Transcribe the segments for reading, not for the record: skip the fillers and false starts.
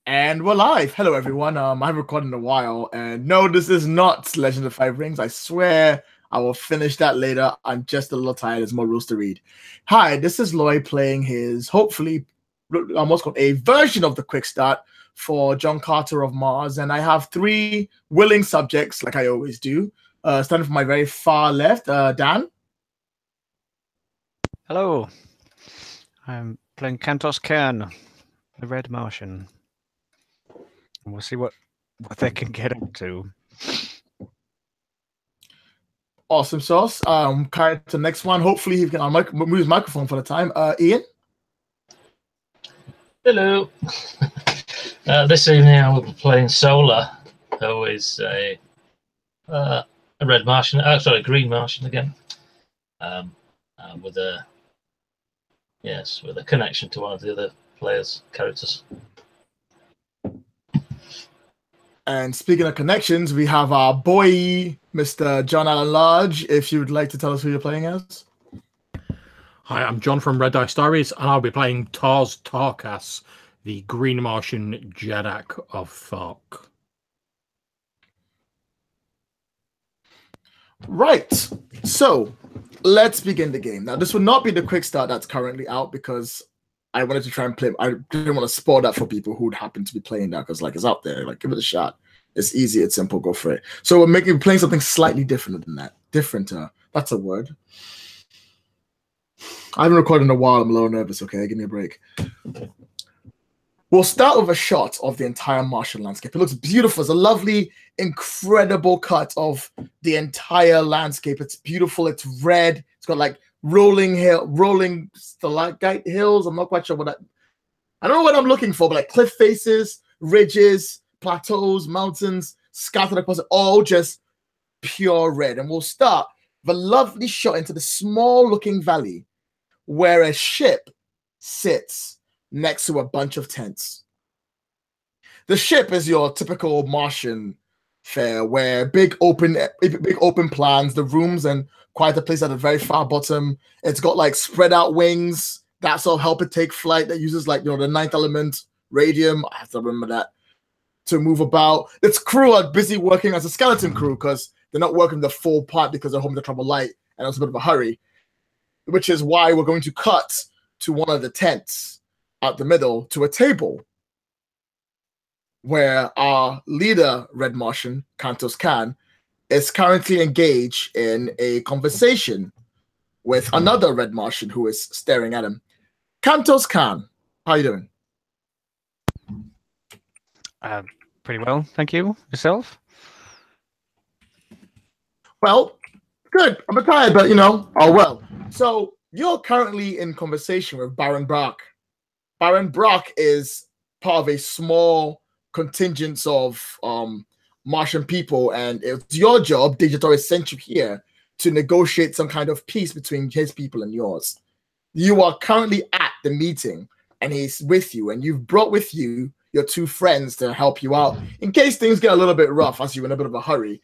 And we're live. Hello, everyone. I haven't recorded in a while, and no, this is not Legend of Five Rings. I swear I will finish that later. I'm just a little tired. There's more rules to read. Hi, this is Lloyd playing his hopefully almost called a version of the quick start for John Carter of Mars, and I have three willing subjects, like I always do. Starting from my very far left, Dan. Hello, I'm playing Kantos Kern, the Red Martian. And we'll see what they can get up to. Awesome sauce. Kind of the next one. Hopefully he can move his microphone for the time. Ian. Hello. This evening I will be playing Solar, who is a red Martian. Sorry, a green Martian again. With a connection to one of the other players' characters. And speaking of connections, we have our boy, Mr. John Allen Large. If you would like to tell us who you're playing as. Hi, I'm John from Red Dice Stories, and I'll be playing Tars Tarkas, the Green Martian Jadak of Thark. Right, so let's begin the game. Now, this will not be the quick start that's currently out because I wanted to try and play. I didn't want to spoil that for people who would happen to be playing that because, like, it's out there. Like, give it a shot. It's easy. It's simple. Go for it. So we're playing something slightly different than that. That's a word. I haven't recorded in a while. I'm a little nervous. Okay, give me a break. We'll start with a shot of the entire Martian landscape. It looks beautiful. It's a lovely, incredible cut of the entire landscape. It's beautiful. It's red. It's got like rolling stalactite hills. I'm not quite sure I don't know what I'm looking for, but like cliff faces, ridges, plateaus, mountains, scattered across it, all just pure red. And we'll start with a lovely shot into the small-looking valley where a ship sits next to a bunch of tents. The ship is your typical Martian fare where big open plans, the rooms and quite a place at the very far bottom. It's got like spread out wings that sort of help it take flight that uses like, the ninth element radium. I have to remember that to move about. Its crew are busy working as a skeleton crew because they're not working the full part because they're home to trouble light and it's a bit of a hurry, which is why we're going to cut to one of the tents at the middle to a table where our leader, Red Martian, Kantos Khan, is currently engaged in a conversation with another Red Martian who is staring at him. Kantos Khan, how you doing? Pretty well, thank you. Yourself? Well, good. I'm tired, but oh well. So you're currently in conversation with Baron Brock. Baron Brock is part of a small contingent of Martian people, and it's your job, Digitoris sent you here to negotiate some kind of peace between his people and yours. You are currently at the meeting, and he's with you, and you've brought with you your two friends to help you out in case things get a little bit rough as you're in a bit of a hurry.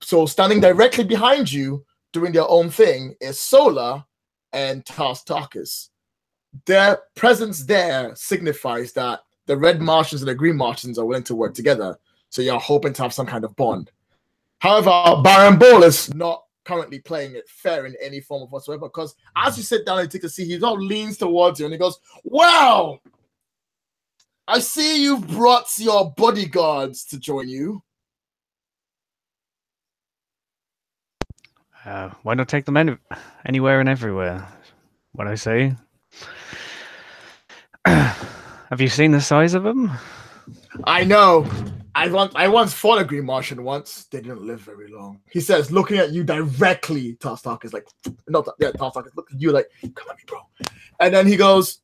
So standing directly behind you, doing their own thing, is Solar and Tars Tarkas. Their presence there signifies that the Red Martians and the Green Martians are willing to work together. So you're hoping to have some kind of bond. However, Baron Ball is not currently playing it fair in any form of whatsoever because as you sit down and take a seat, he now leans towards you and he goes, "Wow, I see you've brought your bodyguards to join you." Why not take them anywhere and everywhere? What I say. Have you seen the size of them? I know. I once fought a Green Martian once. They didn't live very long. He says, looking at you directly, Tars Tarkas, like, Tars Tarkas, look at you like, come at me, bro. And then he goes,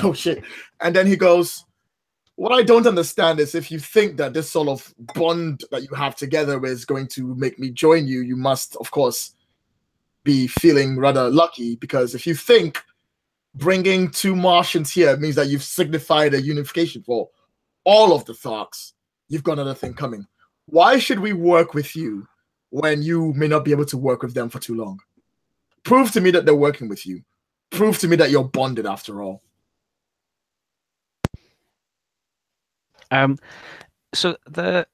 oh shit. And then he goes, what I don't understand is if you think that this sort of bond that you have together is going to make me join you, you must, of course, be feeling rather lucky because if you think bringing two Martians here means that you've signified a unification for all of the Tharks, you've got another thing coming. Why should we work with you when you may not be able to work with them for too long? Prove to me that they're working with you. Prove to me that you're bonded after all. So the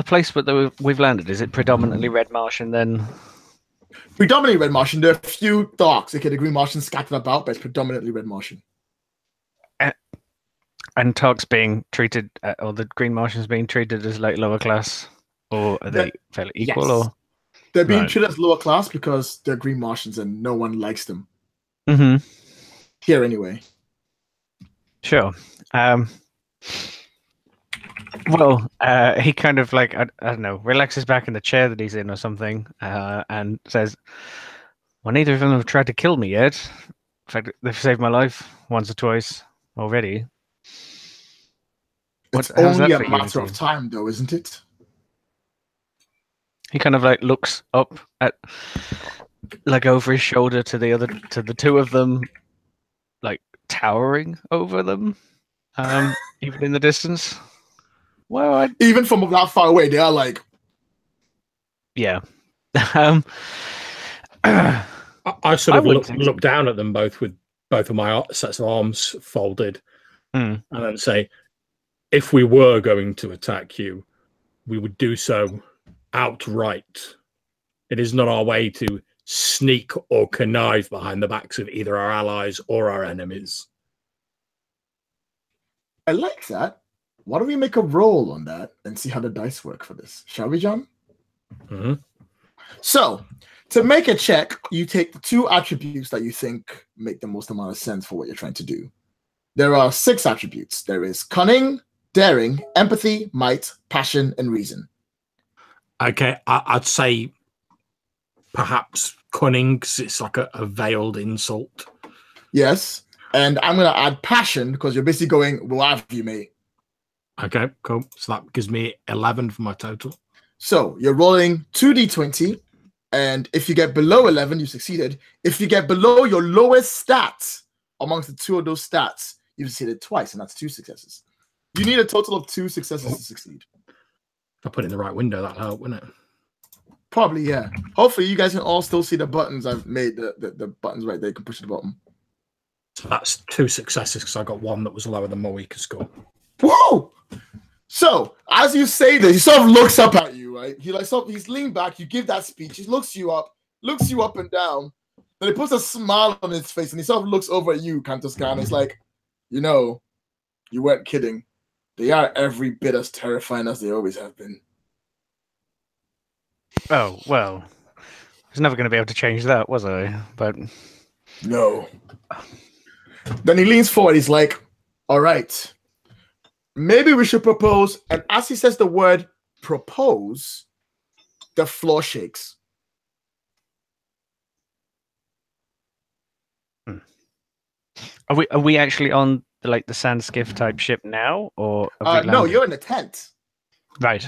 place that we've landed, is it predominantly red Martian then? Predominantly red Martian. There are a few darks. Okay, the green Martian scattered about, but it's predominantly red Martian. And Tark's being treated, or the green Martians being treated as like lower class, or are they fairly equal? Yes. Or they're being treated as lower class because they're green Martians and no one likes them. Mm-hmm. Here anyway. Sure. Well, he kind of like, I don't know, relaxes back in the chair that he's in or something, and says, well, neither of them have tried to kill me yet. In fact, they've saved my life once or twice already. It's only a matter of time, though, isn't it? He kind of like looks up at, like over his shoulder to the two of them, like towering over them, even in the distance. Well, even from that far away, they are like, yeah. I sort of look down at them both with both of my sets of arms folded, and then say, if we were going to attack you, we would do so outright. It is not our way to sneak or connive behind the backs of either our allies or our enemies. I like that. Why don't we make a roll on that and see how the dice work for this? Shall we, John? Mm-hmm. So, to make a check, you take the 2 attributes that you think make the most amount of sense for what you're trying to do. There are 6 attributes. There is cunning, daring, empathy, might, passion, and reason. Okay, I'd say perhaps cunning, because it's like a veiled insult. Yes, and I'm going to add passion, because you're basically going, well, have you, mate? Okay, cool. So that gives me 11 for my total. So you're rolling 2d20, and if you get below 11, you succeeded. If you get below your lowest stats amongst the 2 of those stats, you've succeeded twice, and that's 2 successes. You need a total of 2 successes to succeed. If I put it in the right window, that'll help, wouldn't it? Probably, yeah. Hopefully, you guys can all still see the buttons. I've made the buttons right there. You can push the bottom. So that's 2 successes because I got 1 that was lower than my weaker score. Whoa! So, as you say this, he sort of looks up at you, right? He's leaned back. You give that speech. He looks you up and down. Then he puts a smile on his face, and he sort of looks over at you, Kantoskan. He's like, you know, you weren't kidding. They are every bit as terrifying as they always have been. Oh, well, I was never going to be able to change that, was I? But no. Then he leans forward. He's like, all right, maybe we should propose. And as he says the word propose, the floor shakes. Are we actually on like the sand skiff type ship now, or no? You're in the tent. Right.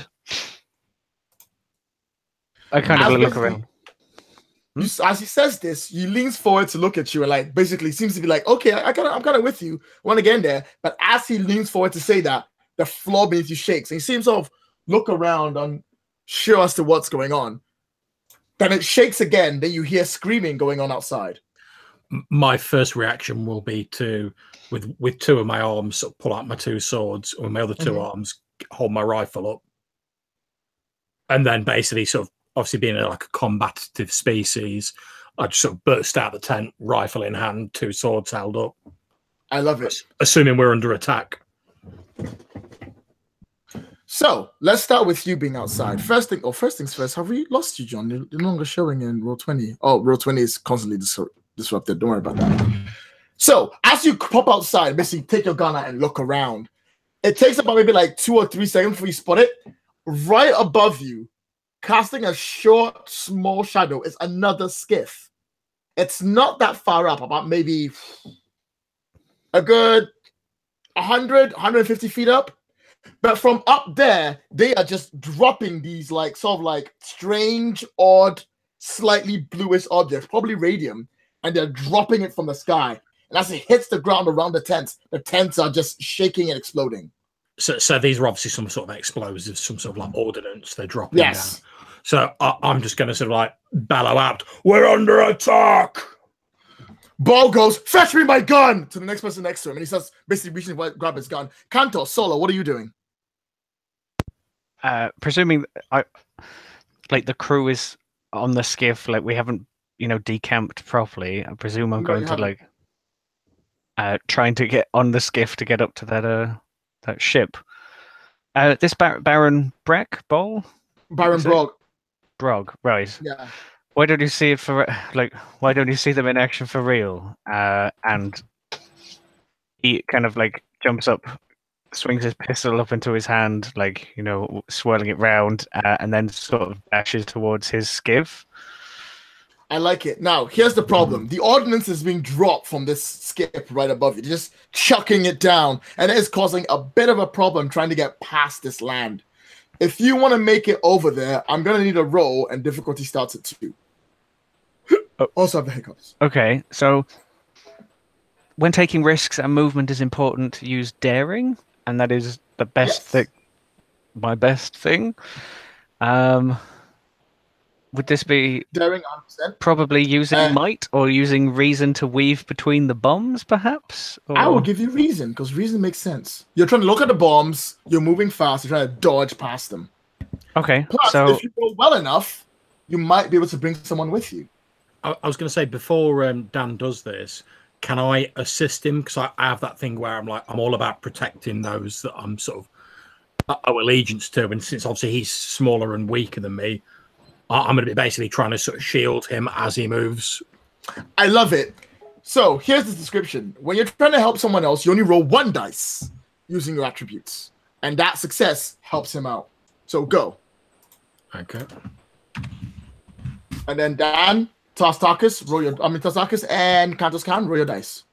I kind of look around. As he says this, he leans forward to look at you and like basically seems to be like, okay, I'm kind of with you. I want to get in there. But as he leans forward to say that, the floor beneath you shakes. And he seems sort of look around, unsure as to what's going on. Then it shakes again. Then you hear screaming going on outside. My first reaction will be to, with 2 of my arms, sort of pull out my 2 swords, or my other 2 arms, hold my rifle up. And then basically sort of, obviously being like a combative species, I just sort of burst out the tent, rifle in hand, 2 swords held up. I love it. Assuming we're under attack. So let's start with you being outside. First things first, have we lost you, John? You're no longer showing in roll 20. Oh, roll 20 is constantly disrupted. Don't worry about that. So as you pop outside, basically take your gun out and look around. It takes about maybe like 2 or 3 seconds before you spot it. Right above you, casting a short, small shadow, is another skiff. It's not that far up, about maybe a good 100, 150 feet up. But from up there, they are just dropping these like sort of like strange, odd, slightly bluish objects, probably radium, and they're dropping it from the sky. And as it hits the ground around the tents are just shaking and exploding. So these are obviously some sort of explosives, some sort of like ordnance they're dropping down. So I'm just going to sort of like bellow out, "We're under attack!" Ball goes, fetch me my gun to the next person next to him, and he starts basically reaching to grab his gun. Kanto, Solo, what are you doing? Presuming the crew is on the skiff, like we haven't, decamped properly. I presume I'm going to trying to get on the skiff to get up to that ship. This Baron Breck Ball? Baron Brog. Brog, right. Yeah. Why don't you see it why don't you see them in action for real? And he kind of jumps up, swings his pistol up into his hand, swirling it round, and then sort of dashes towards his skiff. I like it. Now, here's the problem. The ordnance is being dropped from this skip right above you. They're just chucking it down, and it is causing a bit of a problem trying to get past this land. If you want to make it over there, I'm going to need a roll, and difficulty starts at 2. Also have the hiccups. Okay, so when taking risks and movement is important to use daring, and that is the best thing, my best thing. Would this be daring 100%? Probably using might or using reason to weave between the bombs, perhaps? Or... I will give you reason, because reason makes sense. You're trying to look at the bombs, you're moving fast, you're trying to dodge past them. Okay, plus, so if you go well enough, you might be able to bring someone with you. I was going to say, before Dan does this, can I assist him? Because I have that thing where I'm all about protecting those that I'm sort of owe allegiance to, and since obviously he's smaller and weaker than me, I'm going to be basically trying to sort of shield him as he moves. I love it. So here's the description. When you're trying to help someone else, you only roll 1 dice using your attributes. And that success helps him out. So go. Okay. And then Dan, Tastakis, Tastakis and Kantos Khan, roll your dice.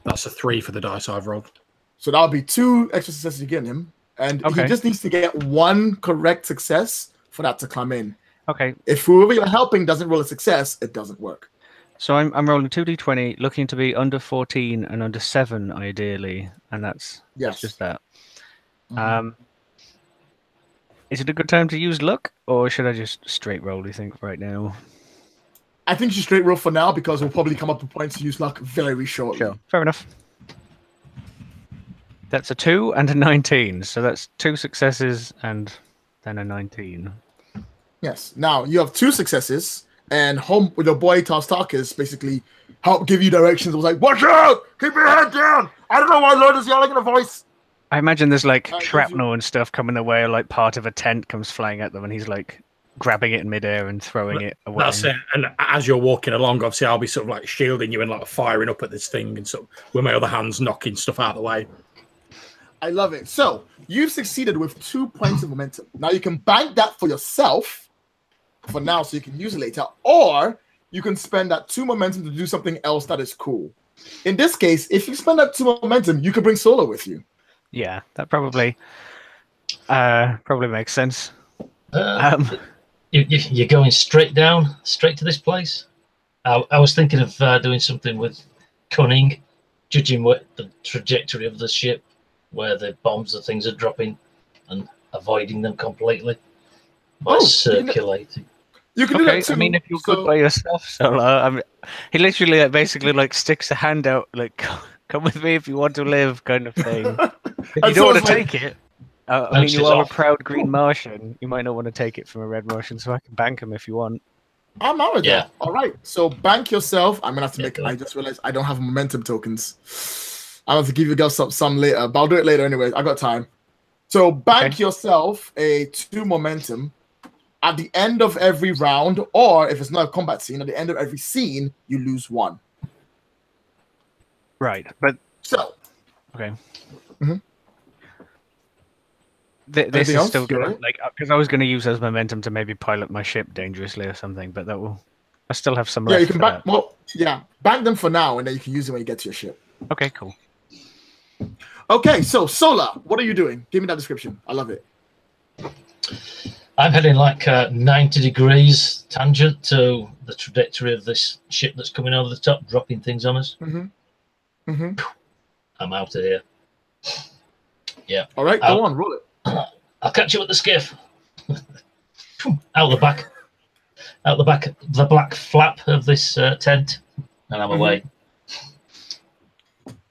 That's a 3 for the dice I've rolled. So that'll be 2 extra successes you get him. And he just needs to get 1 correct success for that to come in. Okay. If whoever you're helping doesn't roll a success, it doesn't work. So I'm rolling 2d20, looking to be under 14 and under 7 ideally, and that's just that. Is it a good time to use luck, or should I just straight roll, do you think, right now? I think you should straight roll for now, because we'll probably come up with points to use luck very shortly. Sure, fair enough. That's a 2 and a 19, so that's 2 successes and then a 19. Yes. Now you have 2 successes, and home with your boy Tastakis basically help give you directions. It was like, "Watch out! Keep your head down!" I don't know why Lord is yelling in a voice. I imagine there's shrapnel and stuff coming away, part of a tent comes flying at them, and he's grabbing it in midair and throwing it away. That's it. And as you're walking along, obviously, I'll be sort of shielding you and firing up at this thing, and sort of with my other hands knocking stuff out of the way. I love it. So you've succeeded with 2 points of momentum. Now you can bank that for yourself for now, so you can use it later, or you can spend that 2 momentum to do something else that is cool. In this case, if you spend that 2 momentum, you can bring Solo with you. Yeah, that probably makes sense. You're going straight to this place? I was thinking of doing something with cunning, judging what the trajectory of the ship, where the bombs and things are dropping, and avoiding them completely by circulating. You can do that too. I mean, if you're good by yourself, Solo. He literally basically sticks a hand out, come with me if you want to live, kind of thing. If you don't want to take it, I mean, you are a proud green Martian. You might not want to take it from a red Martian, so I can bank him if you want. I'm out with that. All right, so bank yourself. I'm gonna have to make. I just realized I don't have momentum tokens. I'll have to give you guys some later, but I'll do it later anyway. I got time. So bank yourself a 2 momentum at the end of every round, or if it's not a combat scene, at the end of every scene, you lose 1. Right, but okay. This is still good, because I was going to use as momentum to maybe pilot my ship dangerously or something, but that will. I still have some left. Yeah, you can bank. Well, bank them for now, and then you can use them when you get to your ship. Okay, cool. Okay, so Sola, what are you doing? Give me that description. I love it. I'm heading 90 degrees tangent to the trajectory of this ship that's coming over the top, dropping things on us. I'm out of here. Yeah. All right, go on, roll it. I'll catch you at the skiff. Out the back, the black flap of this tent, and I'm away.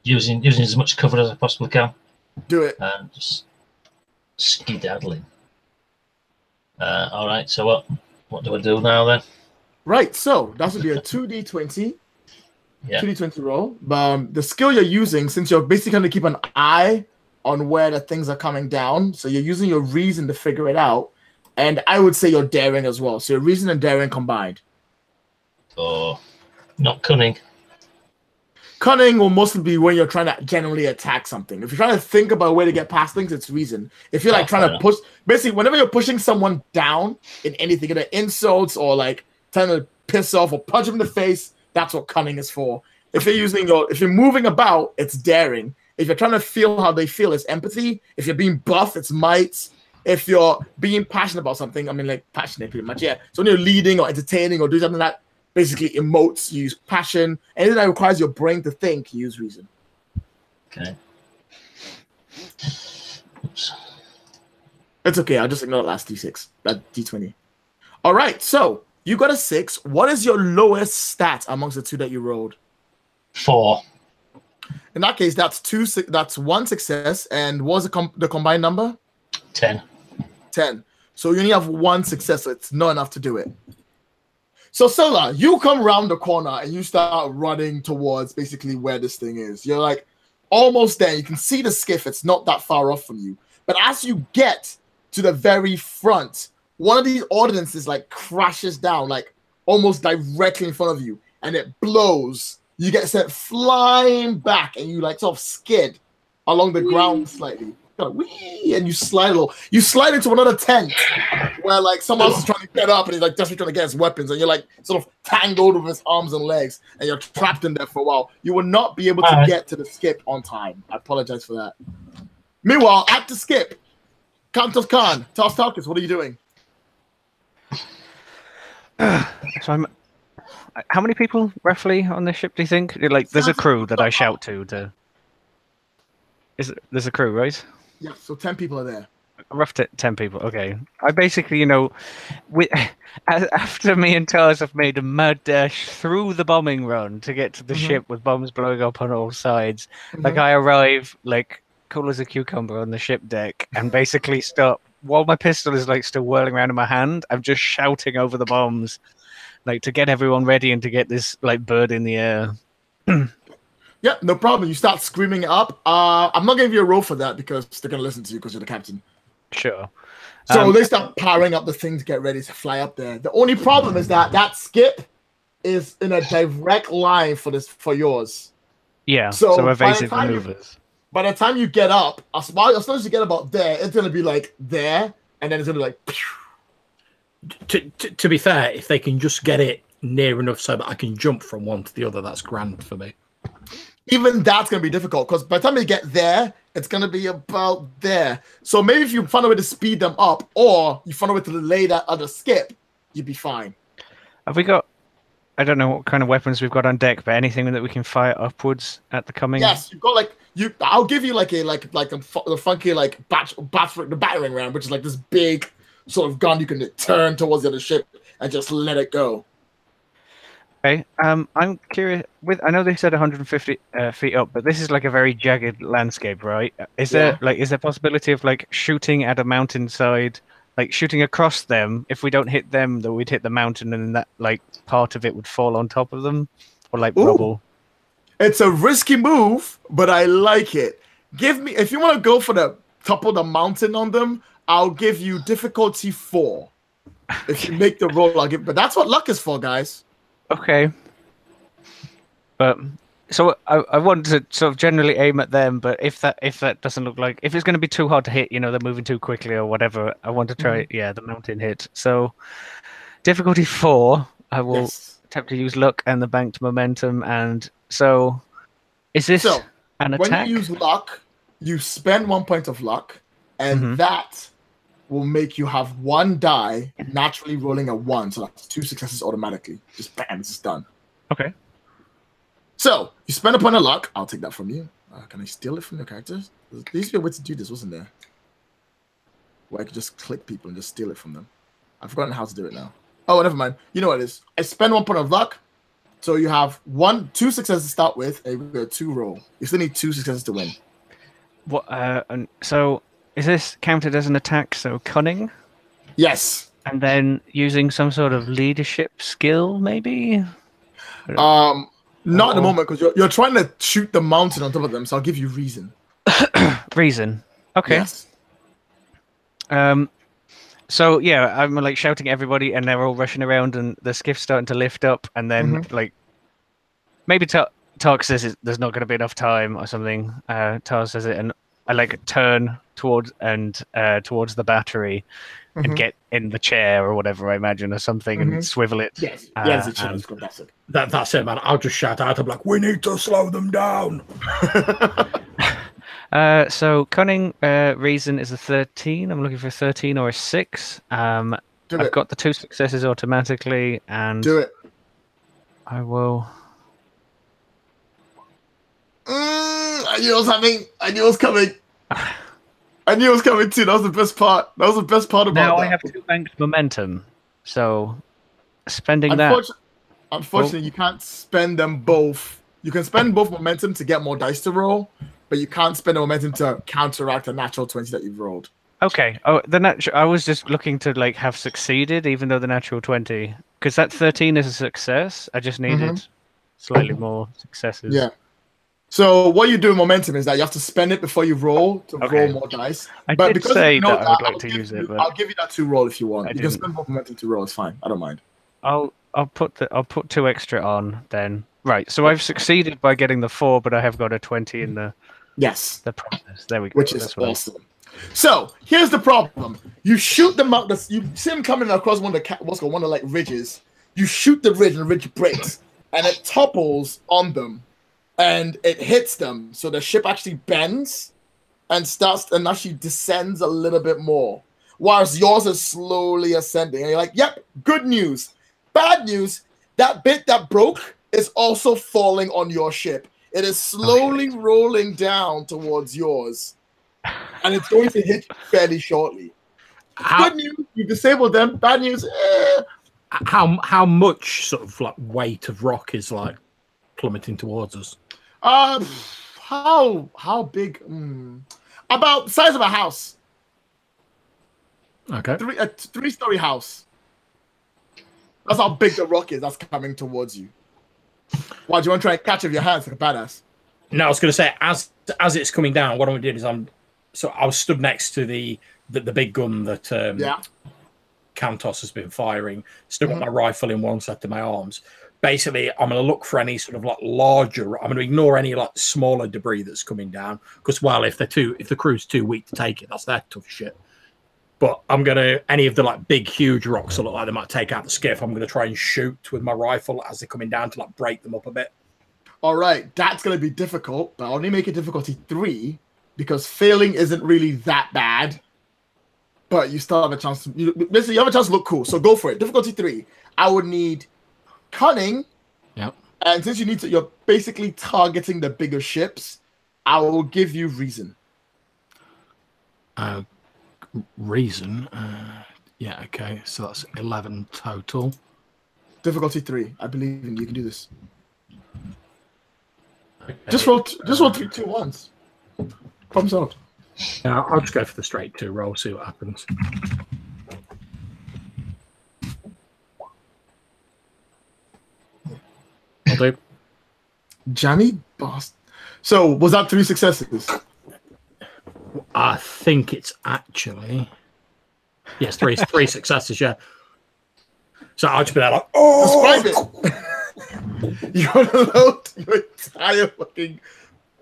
using as much cover as I possibly can. Do it. And just skedaddling. All right. So what do I do now then? Right. So that would be a 2d20. Yeah. 2d20 roll. The skill you're using, since you're basically going to keep an eye on where the things are coming down, so you're using your reason to figure it out, and I would say your daring as well. So your reason and daring combined. Oh, not cunning. Cunning will mostly be when you're trying to generally attack something. If you're trying to think about a way to get past things, it's reason. If you're like trying to push, basically, whenever you're pushing someone down in anything, either insults or like trying to piss off or punch them in the face, that's what cunning is for. If you're moving about, it's daring. If you're trying to feel how they feel, it's empathy. If you're being buff, it's might. If you're being passionate about something, I mean, like passionate pretty much, yeah. So when you're leading or entertaining or doing something that basically emotes, you use passion. Anything that requires your brain to think, you use reason. Okay. Oops. It's okay. I'll just ignore that last D6, that D20. All right. So you got a 6. What is your lowest stat amongst the two that you rolled? 4. In that case, that's 1 success. And what was the combined number? 10. 10. So you only have 1 success. So it's not enough to do it. So Sola, you come around the corner and you start running towards basically where this thing is. You're like almost there. You can see the skiff. It's not that far off from you. But as you get to the very front, one of these ordnances like crashes down, like almost directly in front of you, and it blows. You get sent flying back, and you like sort of skid along the ground slightly. Whee, and you slide a little. You slide into another tent where like someone else is trying to get up and he's like desperately trying to get his weapons, and you're like sort of tangled with his arms and legs, and you're trapped in there for a while. You will not be able to get to the skip on time. I apologize for that. Meanwhile, at the skip, Countess Khan, Tarkus, what are you doing? So how many people roughly on this ship do you think? Like, there's a crew that I shout to. There's a crew, right? Yeah, so 10 people are there. Rough 10 people. Okay. I basically, after me and Tars have made a mad dash through the bombing run to get to the ship with bombs blowing up on all sides, like I arrive like cool as a cucumber on the ship deck and basically stop while my pistol is like still whirling around in my hand. I'm just shouting over the bombs, like to get everyone ready and to get this like bird in the air. Yeah, no problem. You start screaming it up. I'm not giving you a roll for that because they're going to listen to you because you're the captain. Sure. So they start powering up the thing to get ready to fly up there. The only problem is that skip is in a direct line for yours. Yeah, so evasive maneuvers. By the time you get up, as soon as you get about there, it's going to be like there, and then it's going to be like... To be fair, if they can just get it near enough so that I can jump from one to the other, that's grand for me. Even that's going to be difficult because by the time you get there, it's going to be about there. So maybe if you find a way to speed them up or you find a way to delay that other skip, you'd be fine. Have we got, I don't know what kind of weapons we've got on deck, but anything that we can fire upwards at the coming? Yes, you've got I'll give you like a funky like the battering ram, which is like this big sort of gun you can turn towards the other ship and just let it go. Okay, I'm curious. I know they said 150 feet up, but this is like a very jagged landscape, right? Is there possibility of like shooting at a mountainside, like shooting across them? If we don't hit them, then we'd hit the mountain, and then that like part of it would fall on top of them, or like rubble. It's a risky move, but I like it. If you want to go for the top of the mountain on them, I'll give you difficulty 4. If you make the roll, but that's what luck is for, guys. Okay, but so I want to sort of generally aim at them, but if that doesn't look like, if it's going to be too hard to hit, they're moving too quickly or whatever, I want to try the mountain hit. So difficulty 4, I will attempt to use luck and the banked momentum. And so is this an attack? When you use luck, you spend 1 point of luck, and that will make you have 1 die naturally rolling a 1, so that's 2 successes automatically. Just bam, it's just done. Okay. So you spend a point of luck. I'll take that from you. Can I steal it from your characters? There used to be a way to do this, wasn't there? Where I could just click people and just steal it from them. I've forgotten how to do it now. Oh, never mind. You know what it is. I spend 1 point of luck. So you have 2 successes to start with, and you got a 2 roll. You still need 2 successes to win. What? And so is this counted as an attack? So cunning, Yes. and then using some sort of leadership skill, maybe. Not at the moment because you're trying to shoot the mountain on top of them. So I'll give you reason. Reason. Okay. Yes. So yeah, I'm like shouting at everybody, and they're all rushing around, and the skiff's starting to lift up, and then like maybe Tark says there's not going to be enough time or something. Tar says it, and I like turn towards the battery and get in the chair or whatever I imagine or something and swivel it. Yes, yes, the chair is fantastic. That's it, man. I'll just shout out. I'm like, we need to slow them down. So cunning reason is a 13. I'm looking for a 13 or a 6. I've got the 2 successes automatically, and do it. I will. I knew it was happening. I knew it was coming. I knew it was coming too. That was the best part. That was the best part about now that. I have 2 banked momentum, so spending that. Unfortunately, you can't spend them both. You can spend both momentum to get more dice to roll, but you can't spend the momentum to counteract a natural 20 that you've rolled. Okay. Oh, I was just looking to like have succeeded, even though the natural 20, because that 13 is a success. I just needed slightly more successes. Yeah. So what you do in momentum is that you have to spend it before you roll to roll more dice. But did say that I would like to use it. But I'll give you that 2 roll if you want. You can spend more momentum to roll. It's fine. I don't mind. I'll put 2 extra on then. Right. So I've succeeded by getting the 4, but I have got a 20 in the process. There we go. Which is awesome. So here's the problem: you shoot them out. You see them coming across one of the like ridges. You shoot the ridge, and the ridge breaks, and it topples on them. And it hits them, so the ship actually bends and actually descends a little bit more, whilst yours is slowly ascending. And you're like, "Yep, good news." Bad news: that bit that broke is also falling on your ship. It is slowly rolling down towards yours, and it's going to hit fairly shortly. Good news: you disabled them. Bad news: how much sort of like weight of rock is like plummeting towards us? How big? About the size of a house. Okay. A 3-story house. That's how big the rock is that's coming towards you. Why do you want to try and catch it with your hands like a badass? No, I was going to say as it's coming down, what I did is I was stood next to the big gun that Kantos has been firing. Still got my rifle in one set of my arms. Basically, I'm going to look for any sort of like larger. I'm going to ignore any like smaller debris that's coming down because, well, if the crew's too weak to take it, that's their tough shit. But I'm going to any of the like big, huge rocks that look like they might take out the skiff. I'm going to try and shoot with my rifle as they're coming down to like break them up a bit. All right, that's going to be difficult, but I'll only make it difficulty 3 because failing isn't really that bad. But you still have a chance to. Basically, you have a chance to look cool. So go for it. Difficulty 3. I would need cunning. Yep. And since you're basically targeting the bigger ships, I will give you reason. Reason. Yeah. Okay. So that's 11 total. Difficulty 3. I believe in you. You can do this. Okay. Just roll 3 2 1s. Problem solved. Yeah, I'll just go for the straight 2 roll. See what happens. I'll do. Johnny Boston. So was that 3 successes? I think it's actually three successes. Yeah. So I'll just be like, oh, describe it. You want to load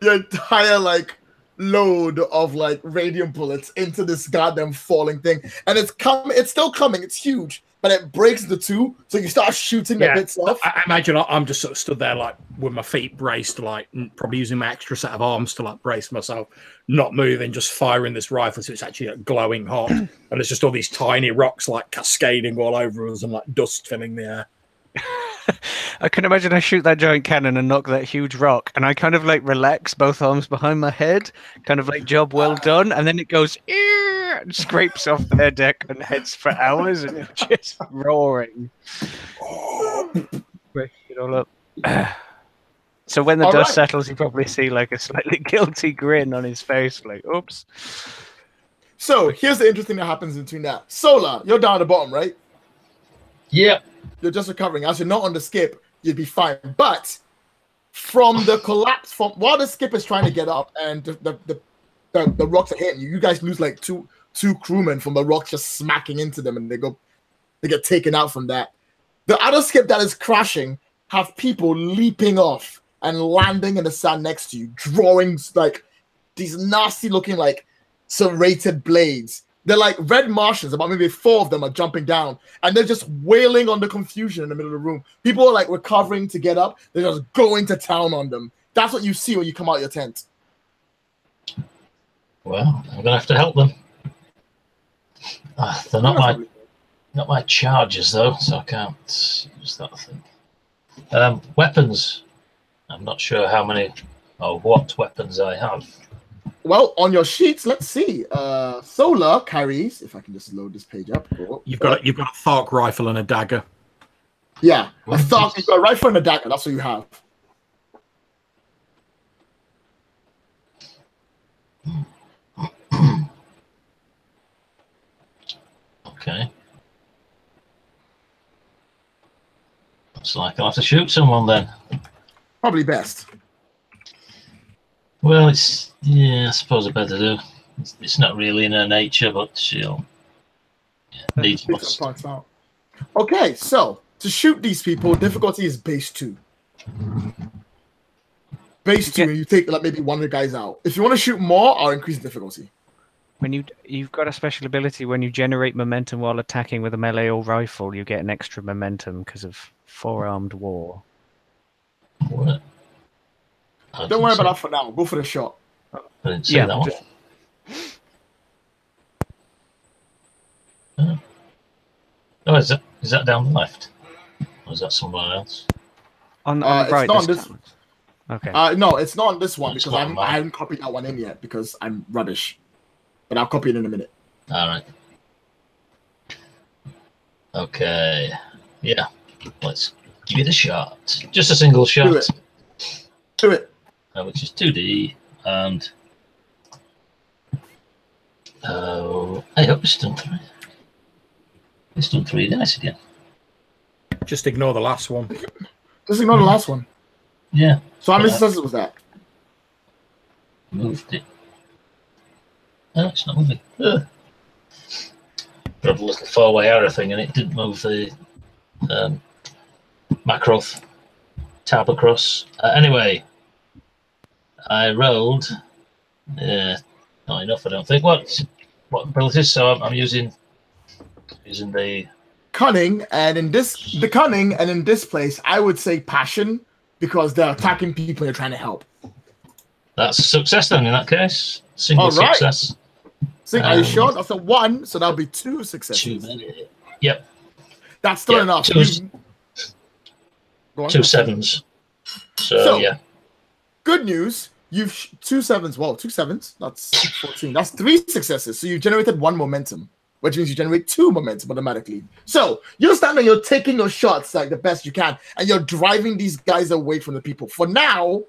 your entire like load of like radium bullets into this goddamn falling thing, and it's still coming. It's huge. But it breaks the 2, so you start shooting the bits off. I imagine I'm just sort of stood there, like with my feet braced, like probably using my extra set of arms to like brace myself, not moving, just firing this rifle. So it's actually like, glowing hot, and there's just all these tiny rocks like cascading all over us and like dust filling the air. I can imagine I shoot that giant cannon and knock that huge rock, and I kind of like relax both arms behind my head, kind of like job well done, and then it goes and scrapes off their deck and heads for hours, and it's just roaring. Break it all up. So when the All dust right. settles, you probably see like a slightly guilty grin on his face, like, oops. So here's the interesting that happens between that. Solar, you're down at the bottom, right? Yep. You're just recovering. As you're not on the skip, you'd be fine. But from the collapse, from while the skip is trying to get up and the rocks are hitting you, you guys lose like two crewmen from the rocks just smacking into them, and they get taken out from that. The other skip that is crashing have people leaping off and landing in the sand next to you, drawing like these nasty looking like serrated blades. They're like red Martians. About maybe 4 of them are jumping down, and they're just wailing on the confusion in the middle of the room. People are like recovering to get up. They're just going to town on them. That's what you see when you come out of your tent. Well, I'm gonna have to help them. They're not my chargers though, so I can't use that thing. Weapons. I'm not sure how many or what weapons I have. Well, on your sheets, let's see. Solar carries. If I can just load this page up. You've got a Thark rifle and a dagger. Yeah, a Thark. You've got a rifle and a dagger. That's what you have. Okay. Looks like I'll have to shoot someone then. Probably best. Well, I suppose I better do. It's not really in her nature, but she'll need must. Okay, so to shoot these people, difficulty is base 2. Base 2, and you take like maybe one of the guys out. If you want to shoot more, I'll increase the difficulty. When you've got a special ability when you generate momentum while attacking with a melee or rifle, you get an extra momentum because of four-armed war. What? Don't worry about that for now. Go for the shot. I didn't see that one. Oh, is that down the left? Or is that somewhere else? On the right. It's not on this. Okay. No, it's not on this one It's because not I haven't copied that one in yet because I'm rubbish. But I'll copy it in a minute. All right. Okay. Yeah. Let's give it a shot. Just a single shot. Do it. Which is 2D, and I hope it's done 3. It's done 3 dice again. Just ignore the last one. Just ignore the last one. Yeah. So how many successes was that? Moved it. No, it's not moving. Got a little 4-way arrow thing, and it didn't move the Macroth tab across. Anyway, I rolled. Not enough, I don't think. What abilities? So I'm using the cunning, and in this place, I would say passion because they're attacking people and you're trying to help. That's a success then in that case. Single success. Are you sure? That's a 1, so that'll be 2 successes. Yep. That's still enough. 2 7s. So yeah. Good news. You've 2 7s. Well, 2 7s. That's 14. That's 3 successes. So you've generated 1 momentum, which means you generate 2 momentum automatically. So you're standing, you're taking your shots like the best you can, and you're driving these guys away from the people. For now,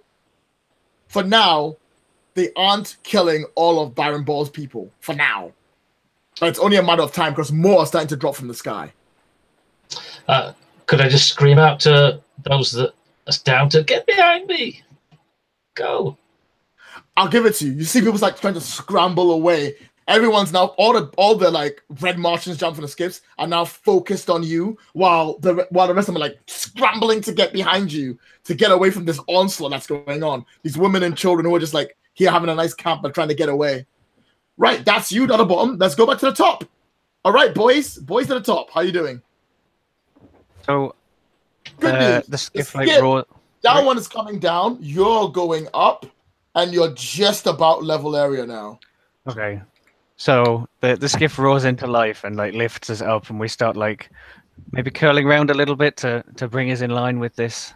they aren't killing all of Byron Ball's people. For now. But it's only a matter of time because more are starting to drop from the sky. Could I just scream out to those that's down to get behind me? Go. I'll give it to you. You see people like trying to scramble away. Everyone's now all the like red Martians jump from the skips are now focused on you, while the rest of them are like scrambling to get behind you to get away from this onslaught that's going on. These women and children who are just like here having a nice camp but trying to get away. Right, that's you down the bottom. Let's go back to the top. All right, boys to the top. How you doing? So good news. The skiff that one is coming down. You're going up, and you're just about level area now. Okay. So the skiff roars into life and like lifts us up, and we start like maybe curling around a little bit to bring us in line with this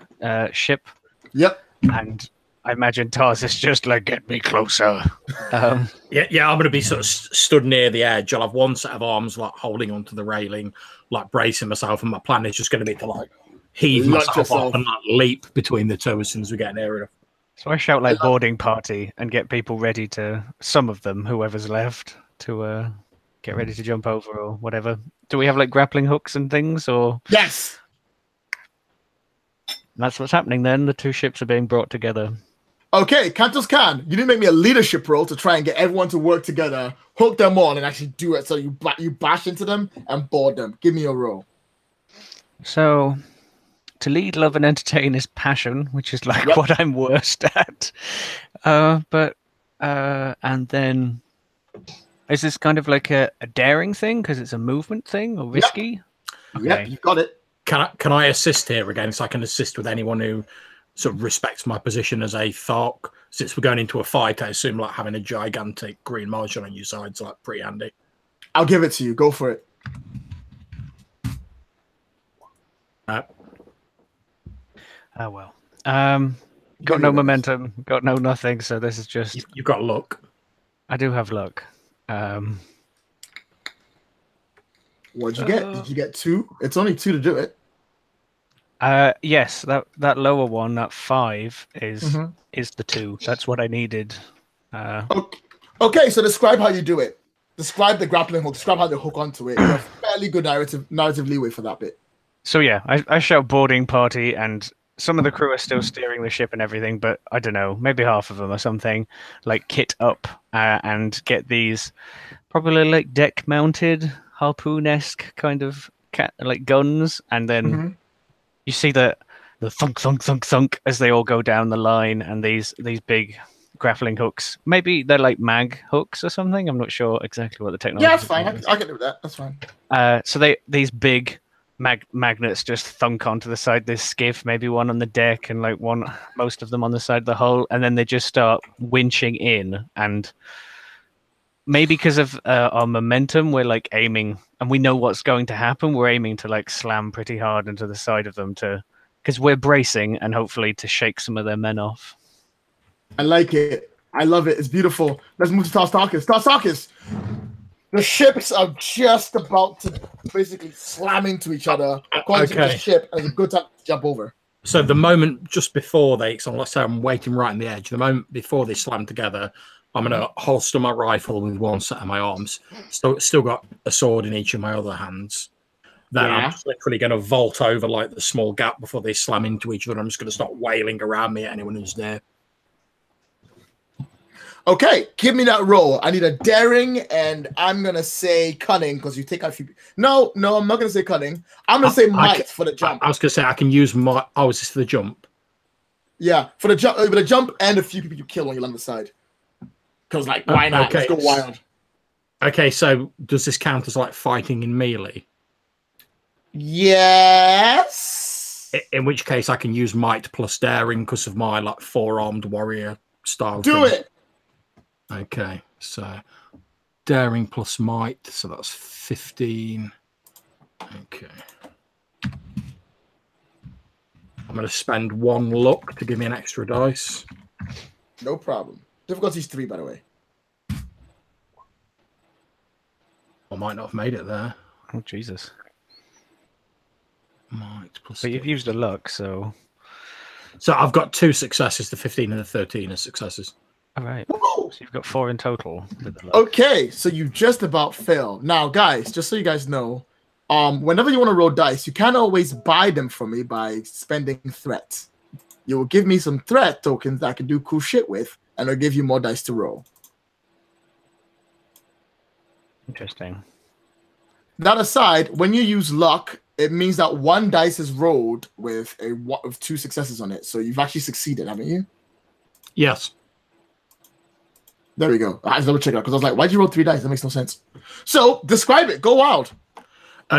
ship. Yep. And I imagine Tars is just like, get me closer. Yeah, I'm going to be sort of stood near the edge. I'll have one set of arms like holding onto the railing, like bracing myself, and my plan is just going to be to like heave Launch myself yourself. off and like, leap between the two as soon as we get near enough. So I shout like boarding party and get people ready to, some of them, whoever's left, to get ready to jump over or whatever. Do we have like grappling hooks and things, or? Yes. That's what's happening then. The two ships are being brought together. Okay, Cantos Can, you didn't make me a leadership role to try and get everyone to work together, hook them on, and actually do it. So you bash into them and board them. Give me a roll. So, to lead, love, and entertain is passion, which is like what I'm worst at. And then, is this kind of like a daring thing because it's a movement thing or risky? Yep, okay. You got it. Can I assist here again? So I can assist with anyone who sort of respects my position as a Thark. Since we're going into a fight, I assume like having a gigantic green Martian on your side is like pretty handy. I'll give it to you. Go for it. Oh well. Got no momentum. Got no nothing. So this is just. You've got luck. I do have luck. What did you get? Did you get 2? It's only 2 to do it. Yes, that lower one, that 5 is the 2. That's what I needed. Okay, so describe how you do it. Describe the grappling hook. Describe how they hook onto it. You have fairly good narrative leeway for that bit. So yeah, I shout boarding party, and some of the crew are still steering the ship and everything, but I don't know, maybe half of them or something, like kit up and get these probably like deck-mounted harpoon-esque kind of like guns, and then you see the thunk, thunk, thunk, thunk as they all go down the line, and these big grappling hooks. Maybe they're like mag hooks or something. I'm not sure exactly what the technology. Yeah, that's fine. I can do that. That's fine. So these big magnets just thunk onto the side. There's skiff, maybe one on the deck, and like most of them on the side of the hull, and then they just start winching in. And maybe because of our momentum, we're like aiming, and we know what's going to happen. We're aiming to like slam pretty hard into the side of them because we're bracing and hopefully to shake some of their men off. I like it. I love it. It's beautiful. Let's move to Tarsarchus. Tarsarchus! The ships are just about to basically slam into each other. According to the ship, and it's a good time to jump over. So the moment just before so let's say I'm waiting right on the edge. The moment before they slam together, I'm going to holster my rifle with one set of my arms. Still got a sword in each of my other hands. Then I'm just literally going to vault over like the small gap before they slam into each other. I'm just going to start wailing around me at anyone who's there. Okay, give me that roll. I need a daring, and I'm going to say cunning because you take out a few. No, I'm not going to say cunning. I'm going to say might for the jump. I was going to say I can use my. Oh, is this for the jump? Yeah, for the jump and a few people you kill when you land the side. Because, like, why not? Let's go wild. Okay, so does this count as, like, fighting in melee? Yes. In which case I can use might plus daring because of my, like, 4-armed warrior style. Do it. Okay, so daring plus might, so that's 15. Okay. I'm going to spend 1 luck to give me an extra dice. No problem. Difficulty's 3, by the way. I might not have made it there. Oh, Jesus. Might plus. But you've used a luck, so. So I've got 2 successes. The 15 and the 13 are successes. All right. So you've got 4 in total. With the luck. Okay, so you just about failed. Now, guys, just so you guys know, whenever you want to roll dice, you can't always buy them from me by spending threat. You will give me some threat tokens that I can do cool shit with, and I'll give you more dice to roll. Interesting. That aside, when you use luck, it means that 1 dice is rolled with 2 successes on it. So you've actually succeeded, haven't you? Yes. There we go. I had to double check that because I was like, why'd you roll 3 dice? That makes no sense. So describe it. Go wild.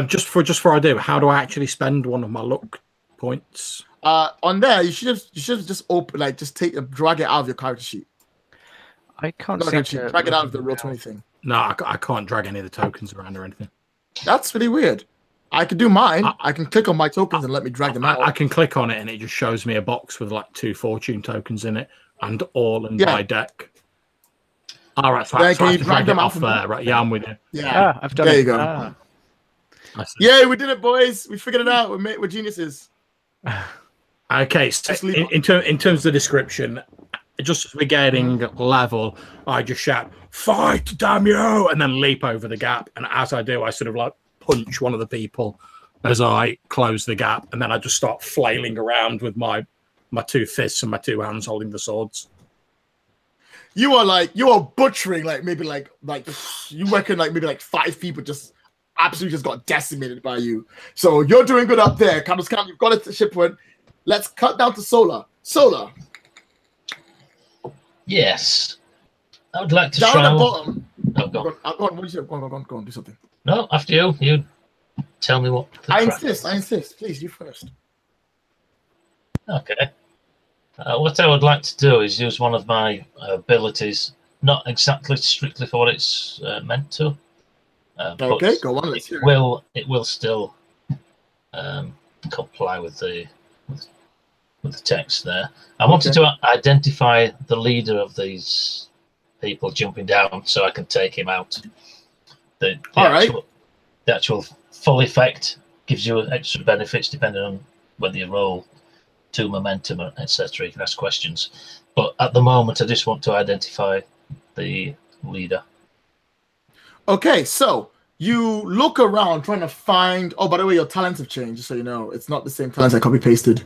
Just for I do, how do I actually spend one of my luck points? On there, you should just open, like, just drag it out of your character sheet. I can't drag it out of the roll 20 thing. No, I can't drag any of the tokens around or anything. That's really weird. I can do mine. I can click on my tokens and let me drag them out. I can click on it and it just shows me a box with like 2 fortune tokens in it and all and by deck. All right, so I can drag them off there. Right, yeah, I'm with you. Yeah, I've done it. There you go. Yay, we did it, boys. We figured it out. We're geniuses. Okay, so in terms of the description, just as we're getting level, I just shout, "Fight, damn you!" and then leap over the gap. And as I do, I sort of like punch one of the people as I close the gap, and then I just start flailing around with my two fists and my two hands holding the swords. You are butchering maybe you reckon maybe 5 people just absolutely just got decimated by you. So you're doing good up there. Count, you've got it to ship point. Let's cut down to Solar. Solar. Yes. I would like to down try. Down the bottom. Oh, go on. Go on. What did you say? Go on. Do something. No, after you. You tell me what. I insist. Please, you first. Okay. What I would like to do is use one of my abilities, not exactly strictly for what it's meant to. Okay, go on. Let's hear it will still comply with the text there. I wanted to identify the leader of these people jumping down so I can take him out. The actual full effect gives you extra benefits depending on whether you roll 2 momentum, etc. You can ask questions. But at the moment, I just want to identify the leader. Okay, so you look around trying to find... Oh, by the way, your talents have changed, just so you know. It's not the same talents I copy-pasted.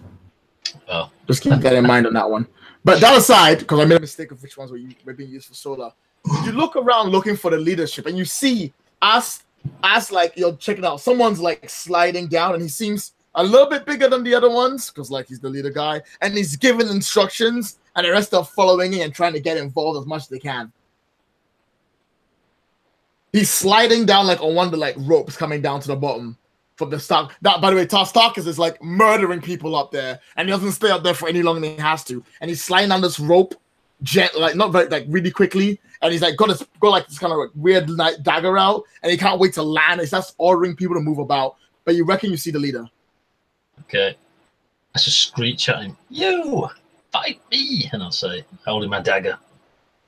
Oh. Just keep that in mind on that one. But that aside, because I made a mistake of which ones were being used for Solar, you look around looking for the leadership, and you see, as you're checking out, someone's sliding down, and he seems a little bit bigger than the other ones, because he's the leader guy, and he's giving instructions, and the rest are following in and trying to get involved as much as they can. He's sliding down on one of the ropes coming down to the bottom from the Stark. That, by the way, Starkers is murdering people up there, and he doesn't stay up there for any longer than he has to. And he's sliding down this rope, not very really quickly, and he's got this kind of weird dagger out, and he can't wait to land. He starts ordering people to move about, but you reckon you see the leader. Okay, I just screech at him, "You fight me!" and I'll say, holding my dagger.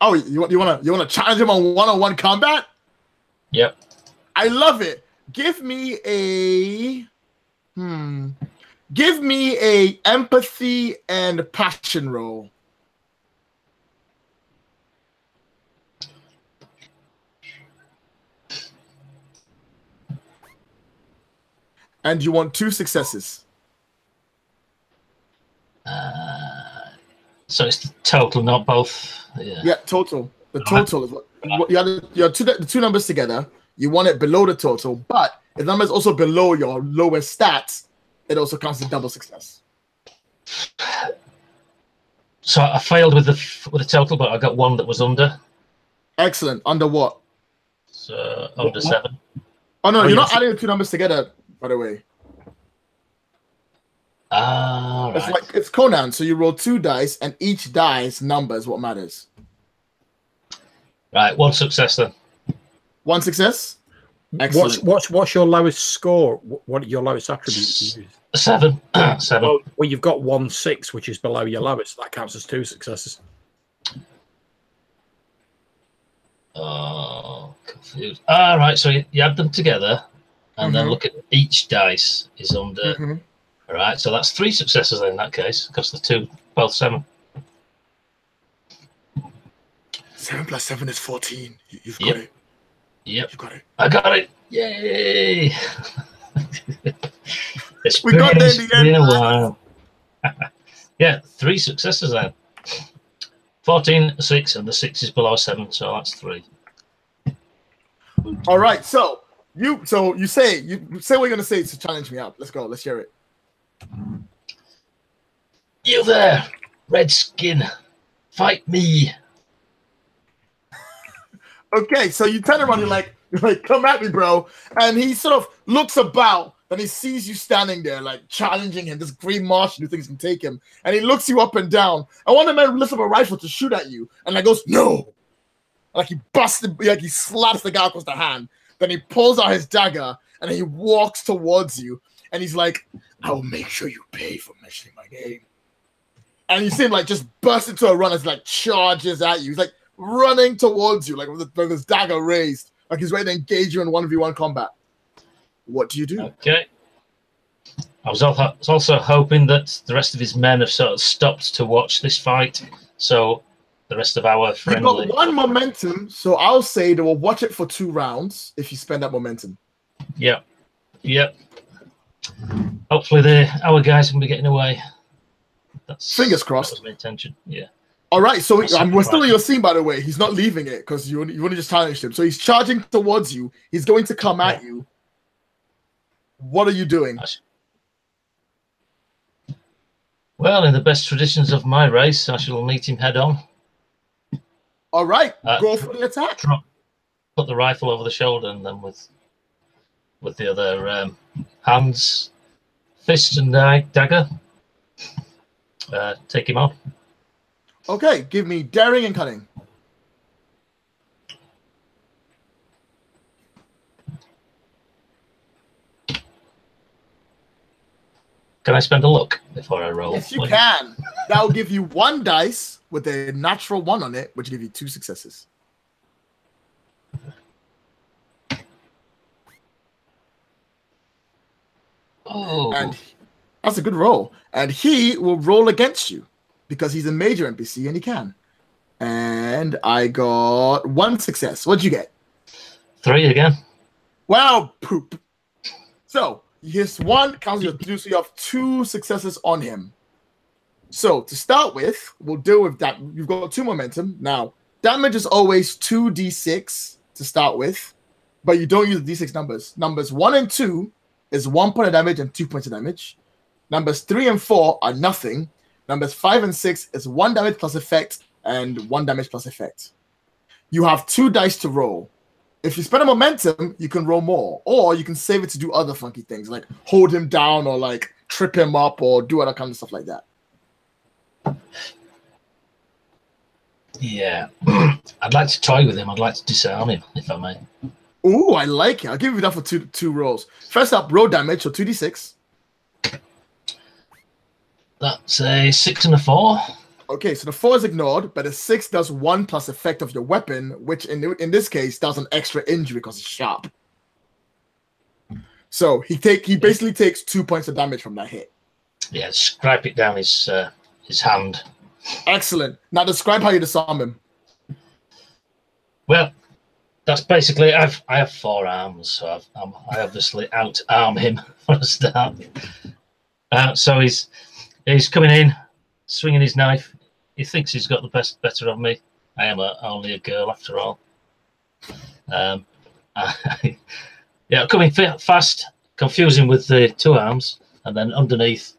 Oh, you want to challenge him on one-on-one combat? Yep. I love it. Give me a empathy and passion roll. And you want 2 successes. So it's the total, not both. Yeah, total. The total is what you have the 2 numbers together. You want it below the total, but if the number is also below your lowest stats, it also counts as double success. So I failed with the total, but I got 1 that was under. Excellent. Under what? So under 7. Oh no, you're not adding the 2 numbers together, by the way. Right. It's Conan, so you roll 2 dice, and each dice number is what matters. Right, 1 success then. 1 success. Excellent. What's your lowest score? What your lowest attribute you use? 7. 7. Well, you've got 1/6, which is below your lowest. That counts as 2 successes. Oh, confused. Right, so you add them together, and then look at each dice is under. All right, so that's 3 successes in that case, because the 2 both 7. 7 plus 7 is 14. You've got it. Yep. You got it. I got it. Yay! We got there in the end. A while. Yeah, 3 successes then. 14, 6, and the 6 is below 7, so that's 3. All right, so you say what you're gonna say to challenge me up. Let's go. Let's hear it. You there, Redskin, fight me. Okay, so you turn around, you're like, come at me, bro. And he sort of looks about, and he sees you standing there, challenging him, this green Martian who thinks he can take him. And he looks you up and down. And one of the men lifts up a rifle to shoot at you, and goes, no. He he slaps the guy across the hand. Then he pulls out his dagger, and he walks towards you. And he's like, I will make sure you pay for mentioning my name. And you see him just burst into a run as charges at you. He's running towards you, with his dagger raised, he's ready to engage you in 1v1 combat. What do you do? Okay. I was also hoping that the rest of his men have sort of stopped to watch this fight, so the rest of our friendly... You've got 1 momentum, so I'll say they will watch it for 2 rounds if you spend that momentum. Yep. Hopefully our guys can be getting away. Fingers crossed. That was my intention, yeah. All right, so we're still in your scene, by the way. He's not leaving it because you only just challenged him. So he's charging towards you. He's going to come at you. What are you doing? Well, in the best traditions of my race, I shall meet him head on. All right, go for the attack. Put the rifle over the shoulder, and then with the other hands, fist, and dagger, take him on. Okay, give me daring and cunning. Can I spend a luck before I roll? Yes, you can. That will give you 1 dice with a natural 1 on it, which will give you 2 successes. Oh. And that's a good roll. And he will roll against you because he's a major NPC and he can. And I got 1 success. What'd you get? 3 again. Wow, poop. So, his 1 counts as 2, so you have 2 successes on him. So, to start with, we'll deal with that. You've got 2 momentum. Now, damage is always 2d6 to start with, but you don't use the d6 numbers. Numbers 1 and 2 is 1 point of damage and 2 points of damage. Numbers 3 and 4 are nothing. Numbers 5 and 6 is 1 damage plus effect and 1 damage plus effect. You have 2 dice to roll. If you spend a momentum, you can roll more, or you can save it to do other funky things, like hold him down or like trip him up or do other kind of stuff like that. Yeah. I'd like to toy with him. I'd like to disarm him, if I may. Ooh, I like it. I'll give you that for two rolls. First up, roll damage, so 2d6. That's a 6 and a 4. Okay, so the 4 is ignored, but the 6 does 1 plus effect of your weapon, which in this case does an extra injury because it's sharp. So he basically takes 2 points of damage from that hit. Yeah, scrape it down his hand. Excellent. Now describe how you disarm him. Well, that's basically I have 4 arms, so I obviously outarm him for a start. So he's coming in, swinging his knife. He thinks he's got the better of me. I am only a girl after all. Yeah, coming fast, confusing with the 2 arms, and then underneath,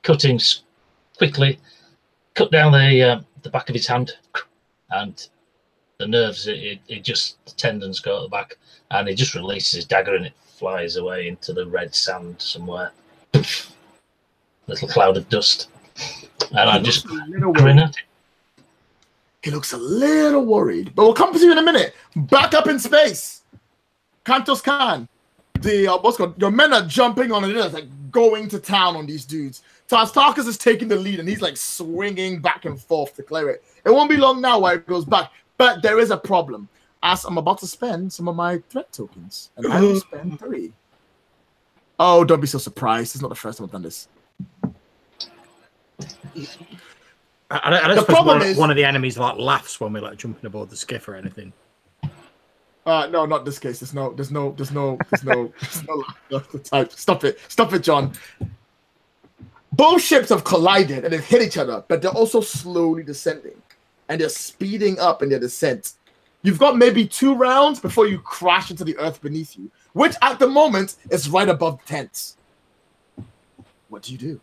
cutting quickly, cut down the back of his hand, and the nerves, the tendons go at the back, and he just releases his dagger and it flies away into the red sand somewhere. Little cloud of dust. And I just grin at it. He looks a little worried, but we'll come to you in a minute. Back up in space. Kantos Khan. Your men are jumping on it, like going to town on these dudes. Tarkus is taking the lead and he's like swinging back and forth to clear it. It won't be long now while it goes back, but there is a problem. As I'm about to spend some of my threat tokens, and I will spend 3. Oh, don't be so surprised. It's not the first time I've done this. I don't suppose one of the enemies like laughs when we like jumping aboard the skiff or anything. No, not this case. There's no type. Stop it, John. Both ships have collided and they've hit each other, but they're also slowly descending, and they're speeding up in their descent. You've got maybe 2 rounds before you crash into the earth beneath you, which at the moment is right above the tents. What do you do?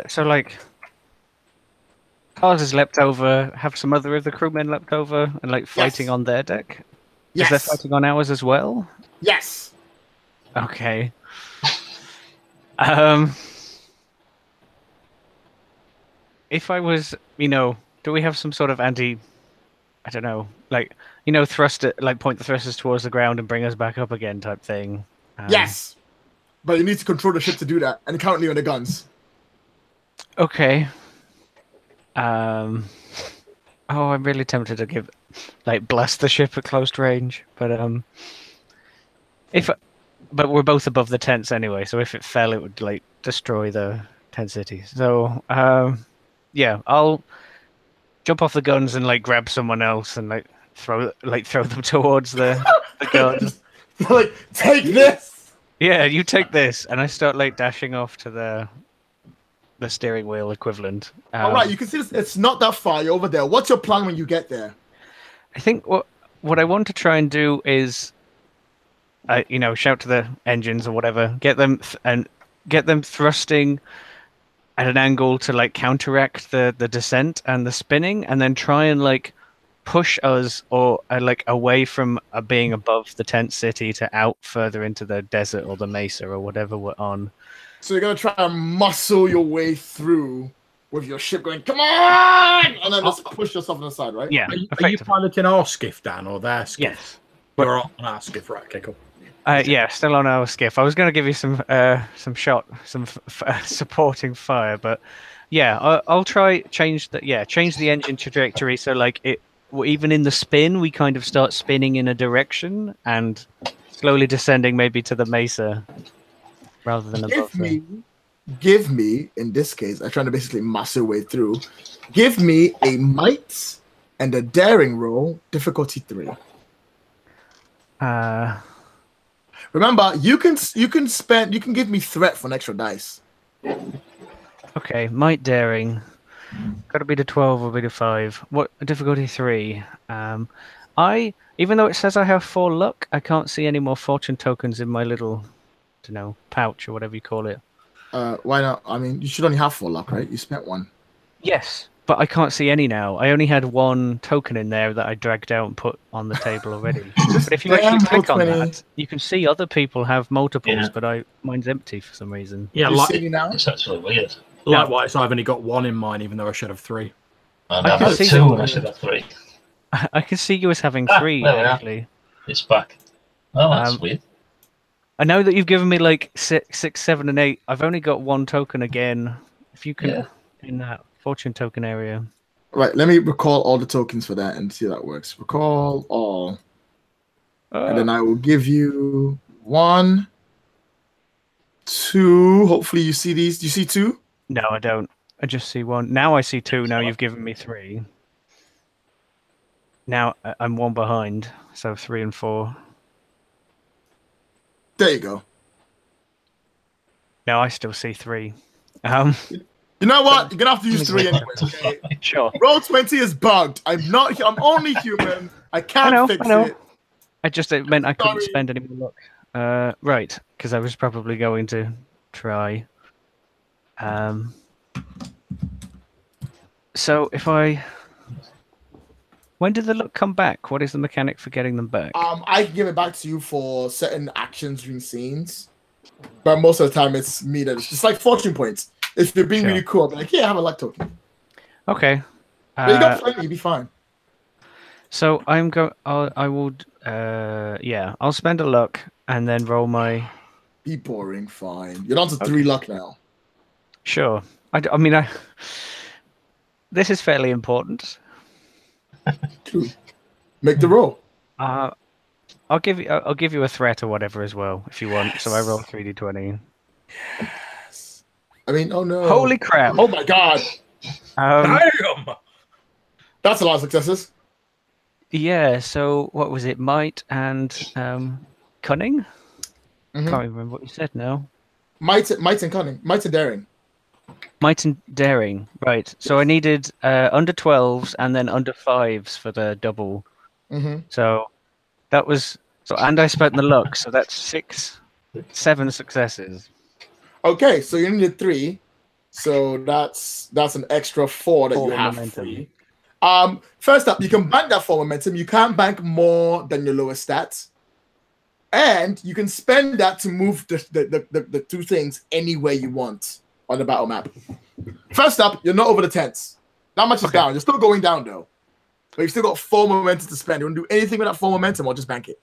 So like, Cars has leapt over. Have some other of the crewmen leapt over and like fighting on their deck? Yes. Is there fighting on ours as well? Yes. Okay. If I was, do we have some sort of I don't know, like, thrust it, like point the thrusters towards the ground and bring us back up again type thing? Yes. But you need to control the ship to do that, and currently on the guns. Okay. Oh, I'm really tempted to blast the ship at close range, but but we're both above the tents anyway, so if it fell, it would like destroy the tent city. So yeah, I'll jump off the guns and like grab someone else and like throw them towards the gun. Like, take this. Yeah, you take this, and I start like dashing off to the steering wheel equivalent. All right, you can see this. It's not that far. You're over there. What's your plan when you get there? I think what I want to try and do is, shout to the engines or whatever, get them thrusting at an angle to like counteract the descent and the spinning, and then try and like push us or like away from being above the tent city to out further into the desert or the mesa or whatever we're on. So you're gonna try and muscle your way through with your ship going, come on, and then just push yourself on the side, right? Yeah. Are you piloting our skiff, Dan, or their skiff? Yes. We're on our skiff, right? Okay, cool. Yeah, still on our skiff. I was going to give you some supporting fire, but yeah, I'll try change the engine trajectory so like even in the spin we kind of start spinning in a direction and slowly descending maybe to the mesa rather than above. Give me in this case, I'm trying to basically muscle way through. Give me a might and a daring roll, difficulty 3. Remember, you can give me threat for an extra dice. Okay, might daring. Got to be the 12 or be the 5. What difficulty 3? Even though it says I have 4 luck, I can't see any more fortune tokens in my little, pouch or whatever you call it. Why not? I mean, you should only have 4 luck, right? You spent 1. Yes, but I can't see any now. I only had 1 token in there that I dragged out and put on the table already. But if you actually click on that, you can see other people have multiples, but mine's empty for some reason. Yeah, it's actually weird. Likewise, I've only got 1 in mine, even though I should have 3. I can see 2 and I should have 3. I can see you as having 3, actually. It's back. Oh, that's weird. I know that you've given me like 6, 7, and 8. I've only got 1 token again. If you can, in that fortune token area. Right, let me recall all the tokens for that and see how that works. Recall all. And then I will give you 1, 2. Hopefully you see these. Do you see 2? No, I don't. I just see 1. Now I see 2. Now you've given me 3. Now I'm 1 behind, so 3 and 4. There you go. Now I still see 3. You know what? You're gonna have to use 3 anyway. Okay? Sure. Roll 20 is bugged. I'm only human. I can't fix it. It meant I couldn't spend any more luck. Right, because I was probably going to try. So if when did the luck come back? What is the mechanic for getting them back? I can give it back to you for certain actions during scenes, but most of the time it's me that it's just like fortune points. If you're being really cool, I'll be like, yeah, I have a luck token. Okay. But you got plenty, you'll be fine. So I'll spend a luck and then roll my. Be boring, fine. You're down to 3 luck now. Sure. I mean, this is fairly important. True. Make the roll. I'll give you a threat or whatever as well if you want. So I roll 3d20. Yes. I mean, oh no! Holy crap! Oh my god! Damn! That's a lot of successes. Yeah. So what was it? Might and cunning. Can't remember what you said now. Might and cunning. Might and daring. Might and daring. Right. So I needed under 12s and then under 5s for the double. So that was and I spent the luck. So that's 7 successes. Okay, so you needed 3. So that's an extra 4 that you have momentum. Free. First up, you can bank that 4 momentum. You can't bank more than your lowest stats. And you can spend that to move the 2 things anywhere you want on the battle map. First up, you're not over the tents. That much is down. You're still going down though. But you've still got 4 momentum to spend. You want to do anything with that 4 momentum or just bank it?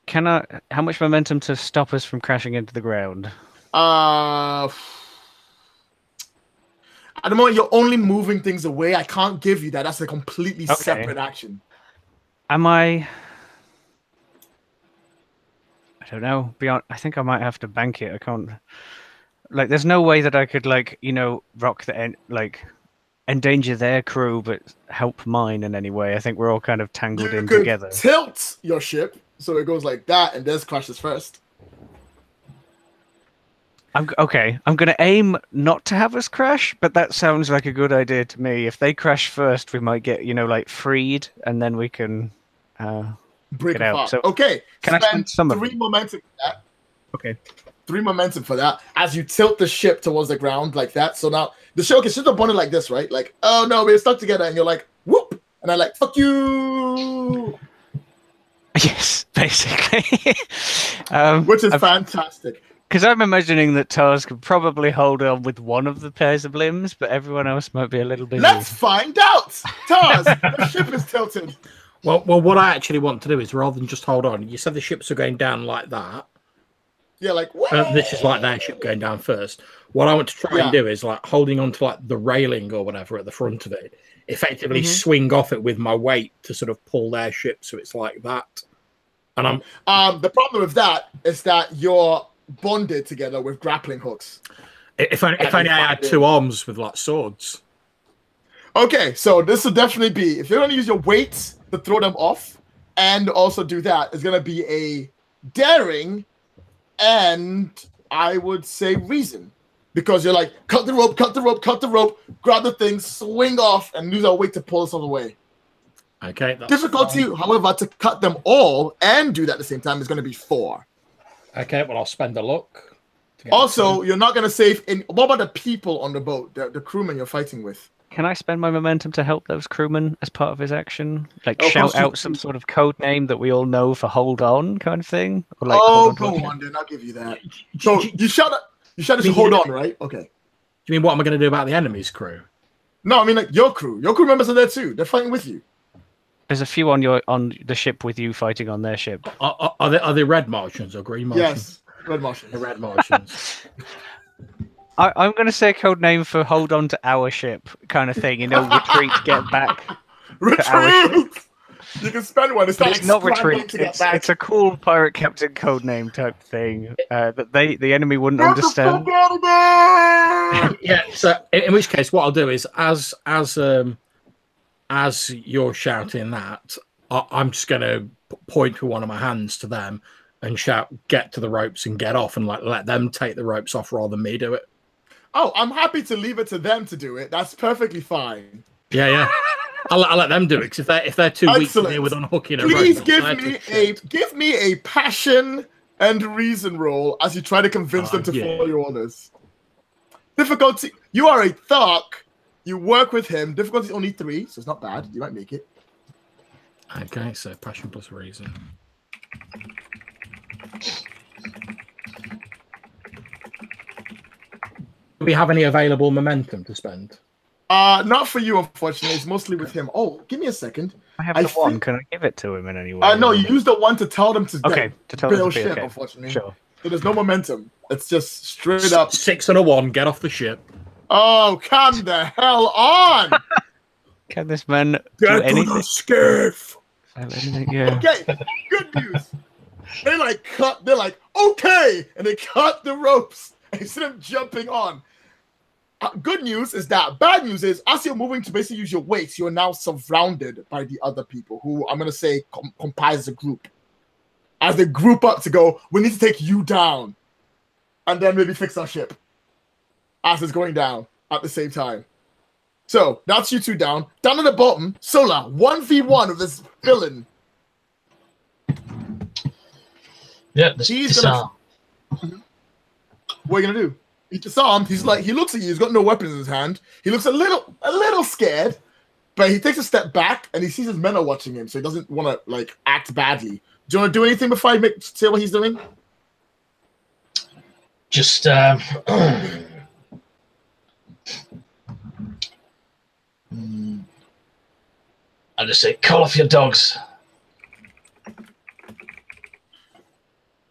How much momentum to stop us from crashing into the ground? At the moment, you're only moving things away. I can't give you that. That's a completely separate action. Am I don't know. Beyond, I think I might have to bank it. I can't. Like, there's no way that I could, like, rock the end, like, endanger their crew, but help mine in any way. I think we're all kind of tangled in together. Tilt your ship so it goes like that, and Des crashes first. I'm gonna aim not to have us crash, but that sounds like a good idea to me. If they crash first, we might get like freed, and then we can break get out. So okay, can I spend some of 3 momentum for that? Okay. 3 momentum for that as you tilt the ship towards the ground like that. So now the ship should have bonded like this, right? Like, oh no, we're stuck together, and you're like, whoop, and I'm like, fuck you. Yes, basically. Which is fantastic. Because I'm imagining that Tars could probably hold on with one of the pairs of limbs, but everyone else might be a little busy. Let's find out. Tars, the ship is tilted. Well, what I actually want to do is, rather than just hold on, you said the ships are going down like that. Yeah, like this is like their ship going down first. What I want to try and do is like holding on to like the railing or whatever at the front of it, effectively swing off it with my weight to sort of pull their ship, so it's like that. And I'm the problem with that is that you're bonded together with grappling hooks. If only I had 2 arms with like swords. Okay, so this will definitely be, if you're going to use your weights to throw them off and also do that, it's going to be a daring and I would say reason. Because you're like, cut the rope, grab the thing, swing off, and use our weight to pull us all away. Okay. Difficulty, however, to cut them all and do that at the same time is going to be 4. Okay, well, I'll spend a look. Also, you're not going to save in. What about the people on the boat, the crewmen you're fighting with? Can I spend my momentum to help those crewmen as part of his action? Like shout out some sort of code name that we all know for hold on kind of thing? Or like, go on, then I'll give you that. So you shout to hold on, right? Okay. Do you mean what am I going to do about the enemy's crew? No, I mean like your crew. Your crew members are there too. They're fighting with you. There's a few on the ship with you fighting on their ship. Are they red Martians or green Martians? Yes, red Martians. The red Martians. I'm going to say a code name for hold on to our ship kind of thing. Retreat, get back. Retreat! You can spend one. It's not retreat. It's a cool pirate captain code name type thing that the enemy wouldn't understand. Yeah, so in which case what I'll do is as you're shouting that, I'm just going to point with one of my hands to them and shout, get to the ropes and get off, and like let them take the ropes off rather than me do it. Oh, I'm happy to leave it to them to do it. That's perfectly fine. Yeah. I'll let them do it, because if they're too weak to deal with unhooking a rope. Please give me a passion and reason roll as you try to convince them to follow your orders. Difficulty, you are a thug. You work with him. Difficulty only 3, so it's not bad. You might make it. Okay, so passion plus reason. Do we have any available momentum to spend? Not for you, unfortunately. It's mostly with him. Oh, give me a second. I have the 1. Can I give it to him in any way? No, you use the 1 to tell them to tell them to ship, okay. Unfortunately. Sure. So there's no momentum. It's just straight up. 6 and a 1, get off the ship. Oh, come the hell on! Can this man get do anything? To the skiff. Yeah. Okay, good news. They're like, okay, and they cut the ropes and you see them jumping on. Good news is that. Bad news is, as you're moving to basically use your weights, you're now surrounded by the other people who I'm going to say comprise a group. As they group up to go, we need to take you down and then maybe fix our ship as it's going down at the same time. So that's you 2 down. Down at the bottom, Sola, 1v1 of this villain. Yeah, disarm. What are you gonna do? He's disarmed. He's like, he looks at you. He's got no weapons in his hand. He looks a little scared, but he takes a step back and he sees his men are watching him, so he doesn't want to like act badly. Do you want to do anything before I say what he's doing? Just I just say, call off your dogs.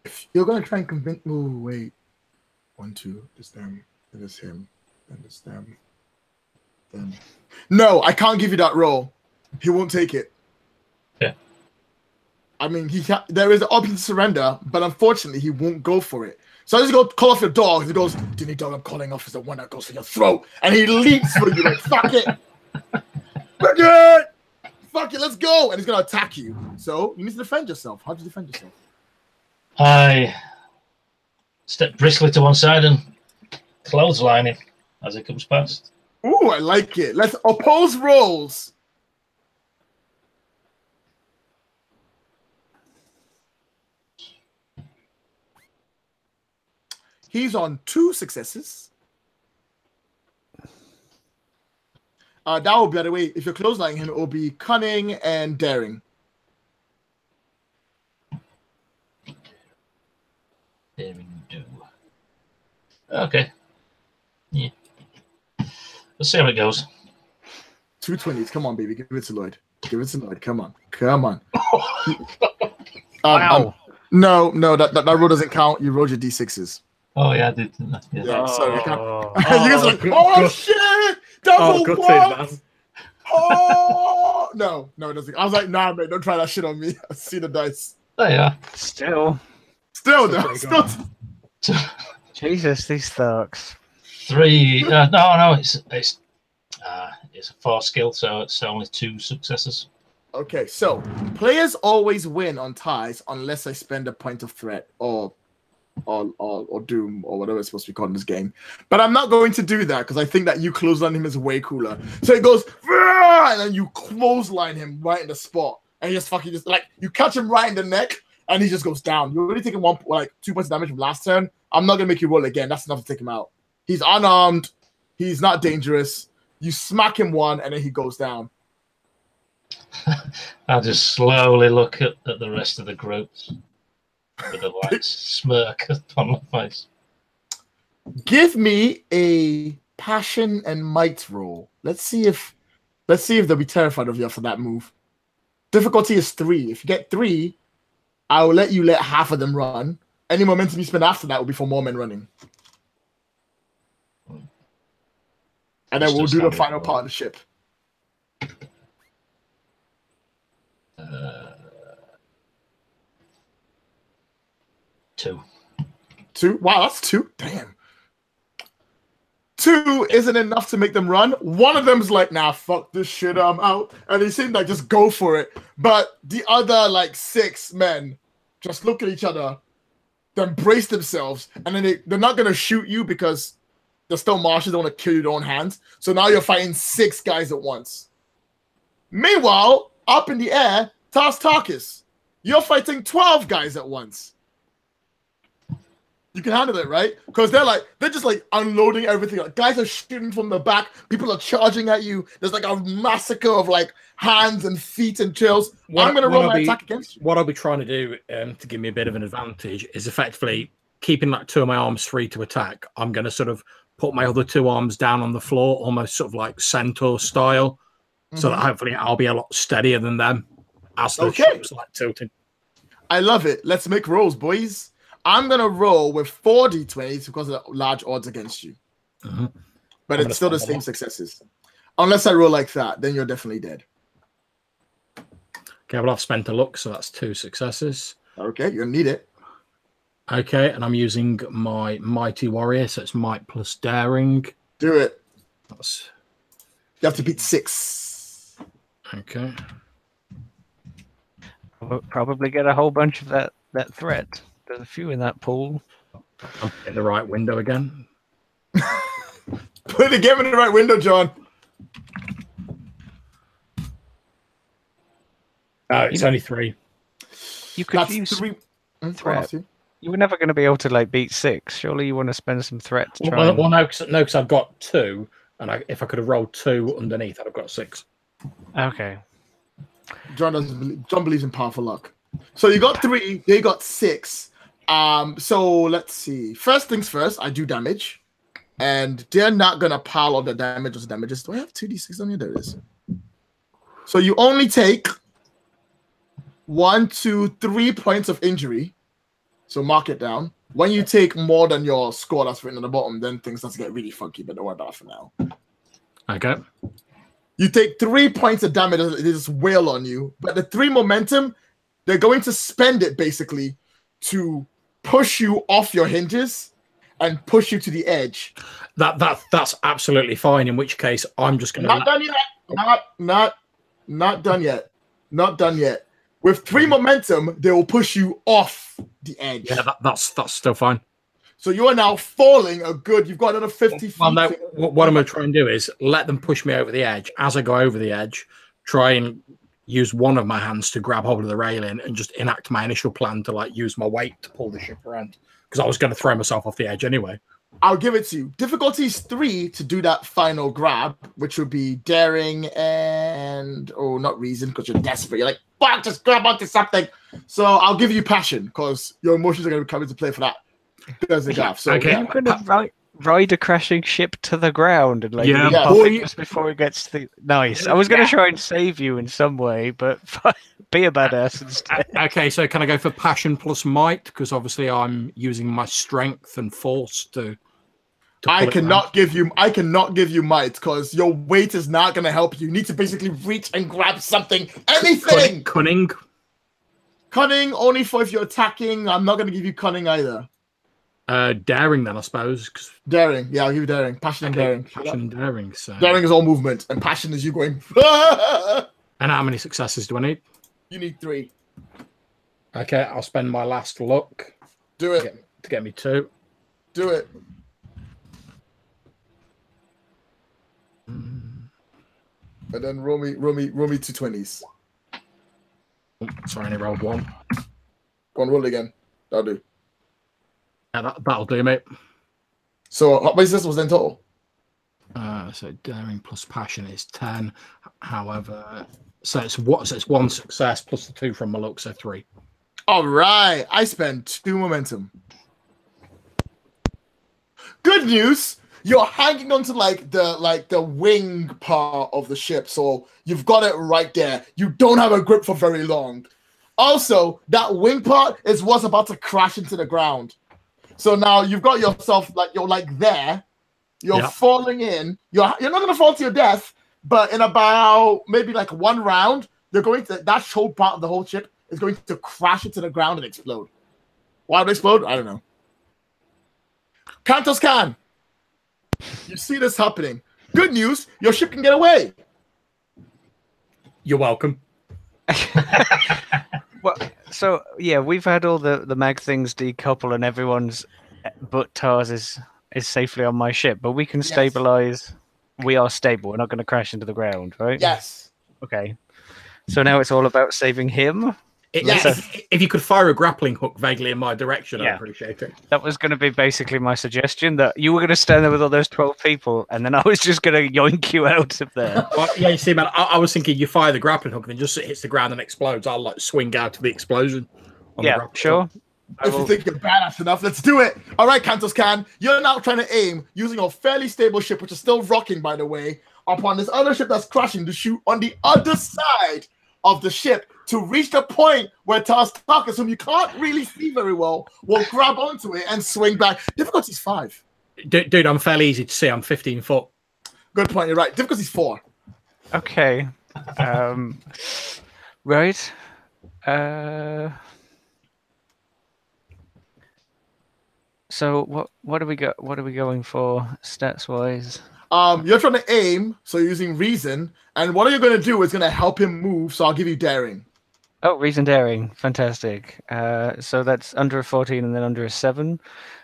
If you're gonna try and convince, wait, 1, 2, it's them, then it's him, then it's them, then. No, I can't give you that roll. He won't take it. Yeah. I mean, there is an option to surrender, but unfortunately, he won't go for it. So I just go call off your dog. He goes, "Do you need dog? I'm calling off is the one that goes for your throat." And he leaps for you like, "Fuck it. Fuck it. Fuck it, let's go." And he's going to attack you. So you need to defend yourself. How do you defend yourself? I step briskly to one side and clothesline him as it comes past. Ooh, I like it. Let's oppose rolls. He's on 2 successes. That will be, by the way, if you're clotheslining him, it will be cunning and daring. Daring do. Okay. Yeah. Let's see how it goes. 2 20s. Come on, baby. Give it to Lloyd. Give it to Lloyd. Come on. Come on. Wow. No, that roll doesn't count. You rolled your D6s. Oh, yeah, I did. Yeah. Yeah, so you can't. Oh, You guys are like, oh shit! Double gutted, what? man. Oh no, it doesn't. I was like, nah, mate, don't try that shit on me. I see the dice. There you are. Still. Still. Jesus, these thugs. 3. No, it's a 4 skill, so it's only 2 successes. Okay, so players always win on ties unless I spend a point of threat or doom or whatever it's supposed to be called in this game. But I'm not going to do that because I think that you clothesline him is way cooler. So it goes, and then you clothesline him right in the spot, and he just like you catch him right in the neck, and he just goes down. You're already taking 2 points of damage from last turn. I'm not gonna make you roll again. That's enough to take him out. He's unarmed. He's not dangerous. You smack him 1, and then he goes down. I just slowly look at the rest of the group with a like smirk on my face. Give me a passion and might roll. Let's see if they'll be terrified of you after that move. Difficulty is 3. If you get 3, I will let you let half of them run. Any momentum you spend after that will be for more men running. And then we'll do the final partnership. 2. 2? Wow, that's 2? Damn. 2 isn't enough to make them run. One of them's like, nah, fuck this shit, I'm out. And they seem like just go for it. But the other 6 men just look at each other, then brace themselves, and then they're not gonna shoot you because they're still Martians, they want to kill you with their own hands. So now you're fighting 6 guys at once. Meanwhile, up in the air, Tarkis, you're fighting 12 guys at once. You can handle it, right? Because they're just unloading everything. Like, guys are shooting from the back. People are charging at you. There's a massacre of hands and feet and tails. I'm going to roll my attack against you. What I'll be trying to do to give me a bit of an advantage is effectively keeping 2 of my arms free to attack. I'm going to sort of put my other 2 arms down on the floor, almost sort of like centaur style, so that hopefully I'll be a lot steadier than them as the ship's tilting. I love it. Let's make rolls, boys. I'm going to roll with 4 d20s because of the large odds against you. But it's still the same successes. Unless I roll like that, then you're definitely dead. Okay, well, I've spent a luck, so that's 2 successes. Okay, you're going to need it. Okay, and I'm using my Mighty Warrior, so it's might plus daring. Do it. That's... You have to beat 6. Okay. We'll probably get a whole bunch of that threat. There's a few in that pool. I'm in the right window again. Put the game in the right window, John. It's only 3. You could That's use 3 threat. You were never going to be able to beat 6. Surely you want to spend some threat to try. Well, no, because I've got 2, and if I could have rolled 2 underneath, I'd have got 6. Okay. John believes in powerful luck. So you got 3, they got 6. So let's see. First things first, I do damage. And they're not gonna pile on the damages. Do I have 2d6 on here? There it is. So you only take 1, 2, 3 points of injury. So mark it down. When you take more than your score that's written on the bottom, then things start to get really funky, but don't worry about it for now. Okay. You take 3 points of damage, they just wail on you. But the 3 momentum, they're going to spend it basically to push you off your hinges and push you to the edge. That's absolutely fine. In which case, I'm just going to not done yet. Not done yet. Not done yet. With 3 momentum, they will push you off the edge. Yeah, that's still fine. So you are now falling a good. You've got another 50 feet. Well, no, what I'm going to try and do is let them push me over the edge. As I go over the edge, try and use one of my hands to grab hold of the railing and just enact my initial plan to like use my weight to pull the ship around, because I was going to throw myself off the edge anyway. I'll give it to you. Difficulty is 3 to do that final grab, which would be daring and not reason, because you're desperate. You're like, fuck, just grab onto something. So I'll give you passion, because your emotions are going to come into play for that. So okay, I'm going to ride a crashing ship to the ground and just before it gets to the nice. I was going to try and save you in some way, but be a badass instead. Okay, so can I go for passion plus might? Because obviously I'm using my strength and force to I cannot give you might, because your weight is not going to help you. You need to basically reach and grab something, anything. Cunning only for if you're attacking. I'm not going to give you cunning either. Daring then, I suppose. Daring, yeah, I'll give you daring. Passion and daring. Passion and daring. So daring is all movement, and passion is you going. And how many successes do I need? You need 3. Okay, I'll spend my last luck. Do it to get me 2. Do it. And then roll me 2 20s. Sorry, I only rolled 1. Go on, roll again. That'll do. Yeah, that'll do, mate. So how much this was in total? So daring plus passion is 10. However, so it's 1 success plus the 2 from my luck, so 3. All right, I spent 2 momentum. Good news. You're hanging onto the wing part of the ship, so you've got it right there. You don't have a grip for very long. Also, that wing part is what's about to crash into the ground. So now you've got yourself you're there. You're falling in. You're not gonna fall to your death, but in about maybe 1 round, that whole part of the whole ship is going to crash into the ground and explode. Why would it explode? I don't know. Kantos Khan. You see this happening. Good news, your ship can get away. You're welcome. Well, so yeah, we've had all the mag things decouple and everyone's but Tars is safely on my ship, but we can stabilize. We are stable. We're not going to crash into the ground, right? Yes. Okay. So now it's all about saving him. If you could fire a grappling hook vaguely in my direction, I'd appreciate it. That was going to be basically my suggestion, that you were going to stand there with all those 12 people, and then I was just going to yoink you out of there. Well, yeah, you see, man, I was thinking you fire the grappling hook and then just hits the ground and explodes. I'll swing out of the explosion. Sure. If you think you're badass enough, let's do it. All right, Kantos Khan, you're now trying to aim using a fairly stable ship, which is still rocking, by the way, upon this other ship that's crashing to shoot on the other side of the ship to reach the point where Tarkus, whom you can't really see very well, will grab onto it and swing back. Difficulty's 5. Dude, I'm fairly easy to see. I'm 15 foot. Good point. You're right. Difficulty's 4. Okay. Right. So what are we going for stats wise? You're trying to aim, so you're using reason, and what you're going to do is going to help him move. So I'll give you daring. Oh, reason daring, fantastic. So that's under a 14 and then under a 7,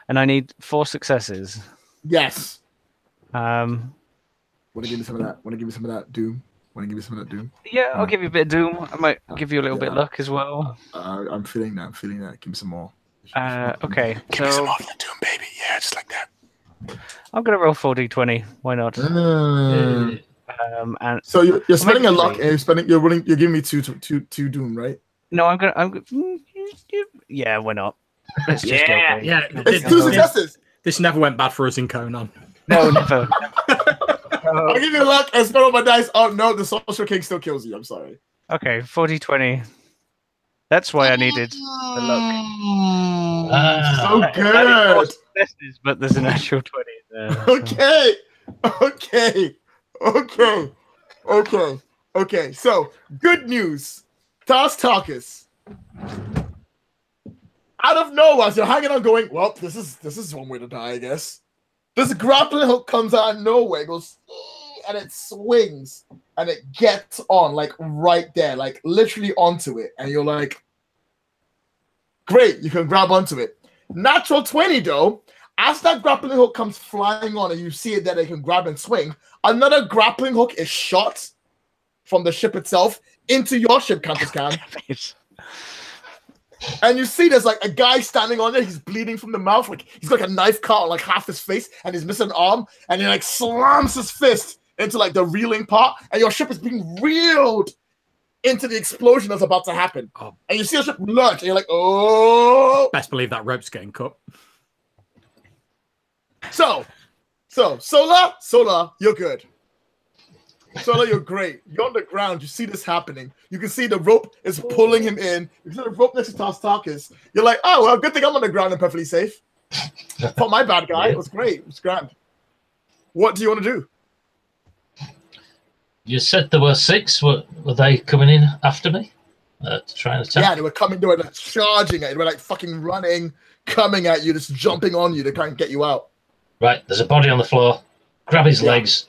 and I need 4 successes. Yes. Want to give me some of that? Doom? Yeah, I'll give you a bit of Doom. I might give you a little bit of luck as well. I'm feeling that. Give me some more. Okay. Give me some more of the Doom, baby. Yeah, just like that. I'm gonna roll 4d20. Why not? And so you're spending a luck, and you're giving me two Doom, right? No, I'm. Yeah, why not? Let's just go. Yeah. It's 2 successes. This never went bad for us in Conan. No, never. I'll give you luck and spend all my dice. Oh no, the Social King still kills you. I'm sorry. Okay, 40-20. That's why I needed the luck. So good. But there's an actual 20 there. Okay. So good news. Tarkus, Out of nowhere, as you're hanging on, going, well, this is one way to die, I guess. This grappling hook comes out of nowhere, it goes, and it swings, and it gets on, like, right there, like, literally onto it. And you're like, great, you can grab onto it. Natural 20, though, as that grappling hook comes flying on and you see it that they can grab and swing, another grappling hook is shot from the ship itself into your ship, Countess Can. And you see there's like a guy standing on there, he's bleeding from the mouth, like he's got like a knife cut on like half his face, and he's missing an arm, and he like slams his fist into like the reeling part, and your ship is being reeled into the explosion that's about to happen. Oh. And you see your ship lurch, and you're like, oh. Best believe that rope's getting cut. So, Solar, you're good. Solar, you're great. You're on the ground. You see this happening. You can see the rope is pulling him in. You see the rope next to Tarstarchus. You're like, oh, well, good thing I'm on the ground and perfectly safe. Not my bad guy. It was great. It was grand. What do you want to do? You said there were 6. Were they coming in after me to try and attack? Yeah, they were coming. They were like charging at you. They were like fucking running, coming at you, just jumping on you to try and get you out. Right, there's a body on the floor. Grab his legs.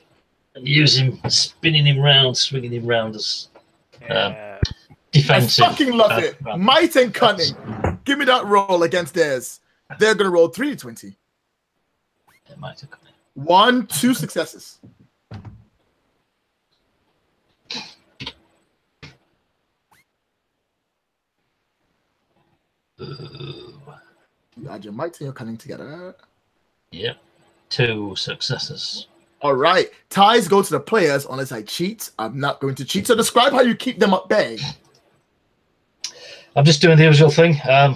And use him, spinning him round, swinging him round as defensive. I fucking love it. Might and cunning. Give me that roll against theirs. They're going to roll 3d20. Yeah, might and cunning. 1, 2 successes. You add your might and your cunning together. Yep. 2 successes. All right. Ties go to the players unless I cheat. I'm not going to cheat. So describe how you keep them at bay. I'm just doing the usual thing. I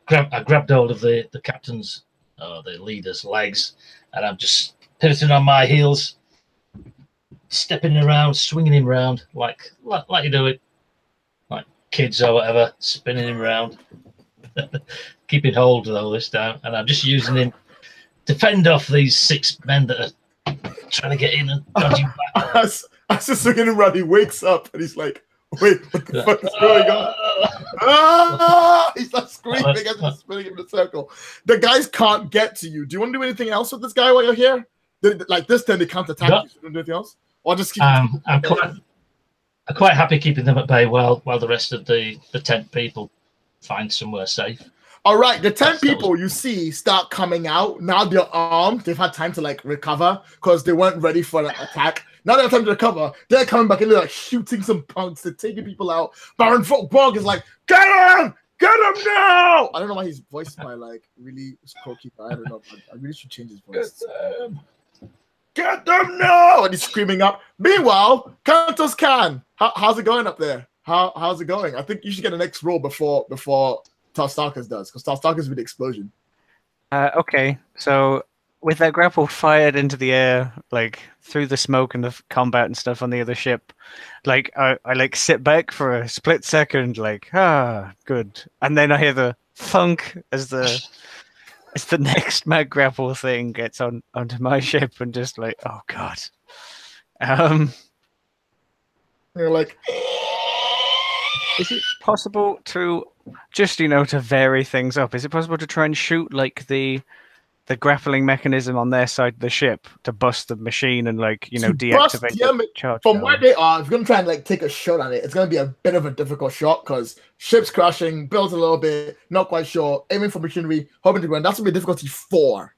grabbed hold of the captain's, the leader's legs, and I'm just pivoting on my heels, stepping around, swinging him around like you do it, like kids or whatever, spinning him around, keeping hold of all this down, and I'm just using him to fend off these 6 men that are trying to get in and dodging back. As the swinging him around, he wakes up and he's like, wait, what the fuck is going on? Ah! He's like screaming as he's spinning in the circle. The guys can't get to you. Do you want to do anything else with this guy while you're here? Like this, then they can't attack you. So you don't do anything else? Or just keep I'm quite happy keeping them at bay while the rest of the 10 people find somewhere safe. All right, the 10 people you see start coming out. Now they're armed. They've had time to like recover because they weren't ready for an attack. Now they have time to recover. They're coming back and they're like shooting some punks. They're taking people out. Baron Bog is like, get him! Get him now! I don't know why he's voiced by like really croaky. I don't know. I really should change his voice. Get them now! And he's screaming up. Meanwhile, Kantos Khan, how's it going up there? How's it going? I think you should get an next roll before Tarstarchus does, because Tarstarchus with the explosion. Okay, so with that grapple fired into the air, like through the smoke and the combat and stuff on the other ship, like I like sit back for a split second, like good, and then I hear the thunk as the next mag grapple thing gets onto my ship, and just like, oh god, you're like. Is it possible to just, to vary things up? Is it possible to try and shoot like the grappling mechanism on their side of the ship to bust the machine and deactivate the charge? From where they are, if you're gonna try and like take a shot at it, it's gonna be a bit of a difficult shot because ship's crashing, built a little bit, not quite sure, aiming for machinery, hoping to ground. That's gonna be difficulty 4. I mean,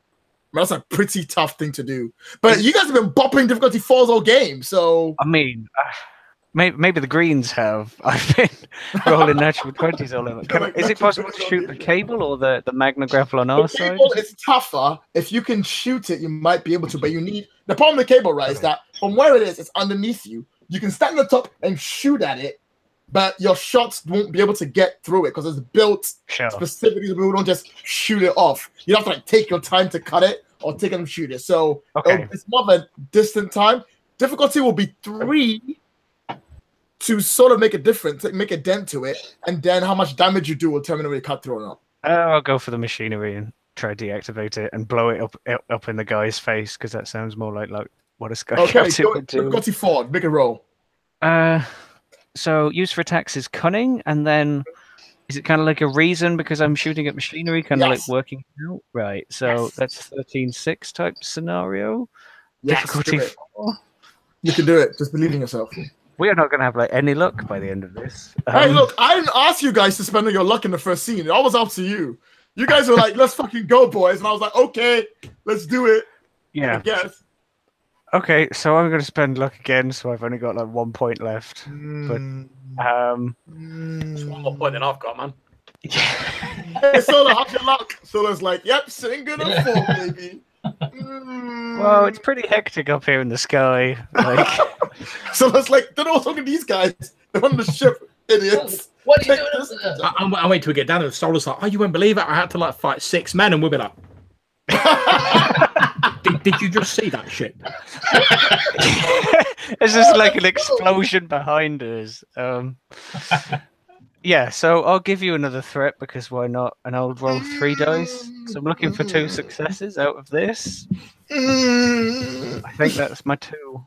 that's a pretty tough thing to do. But you guys have been bopping difficulty 4s all game, so I mean. Maybe the Greens have. I've been rolling natural 20s all over. Is it possible to shoot the cable or the Magna grapple on our side? The cable is tougher. If you can shoot it, you might be able to, but you need... The problem with the cable, right, is that from where it is, it's underneath you. You can stand on top and shoot at it, but your shots won't be able to get through it because it's built specifically so people don't just shoot it off. You have to like take your time to cut it or take it and shoot it. So it's more of a distant time. Difficulty will be 3 to sort of make a difference, make a dent to it, and then how much damage you do will determine whether you cut through or not. I'll go for the machinery and try to deactivate it and blow it up in the guy's face because that sounds more like what a sky captain would do. Difficulty 4, make a roll. So use for attacks is cunning, and then is it kind of like a reason because I'm shooting at machinery, kind of like working out? Right. So that's 13-6 type scenario. Yes, Difficulty 4. You can do it. Just believe in yourself. We are not going to have like any luck by the end of this. Hey, look, I didn't ask you guys to spend your luck in the first scene. It all was up to you. You guys were like, let's fucking go, boys. And I was like, okay, let's do it. Yeah. I guess. Okay, so I'm going to spend luck again, so I've only got like 1 point left. But It's one more point than I've got, man. Hey, Solar, how's your luck? Solar's like, yep, sitting good on 4, baby. Well, it's pretty hectic up here in the sky. Like... Solar's like, don't know what's wrong with these guys. They're on the ship, idiots. What are you doing? I wait till we get down, and Solar's like, oh, you won't believe it. I had to like fight 6 men, and we'll be like, did you just see that ship? It's just like an explosion behind us. Yeah, so I'll give you another threat because why not? And I'll roll 3 dice. So I'm looking for 2 successes out of this. I think that's my 2.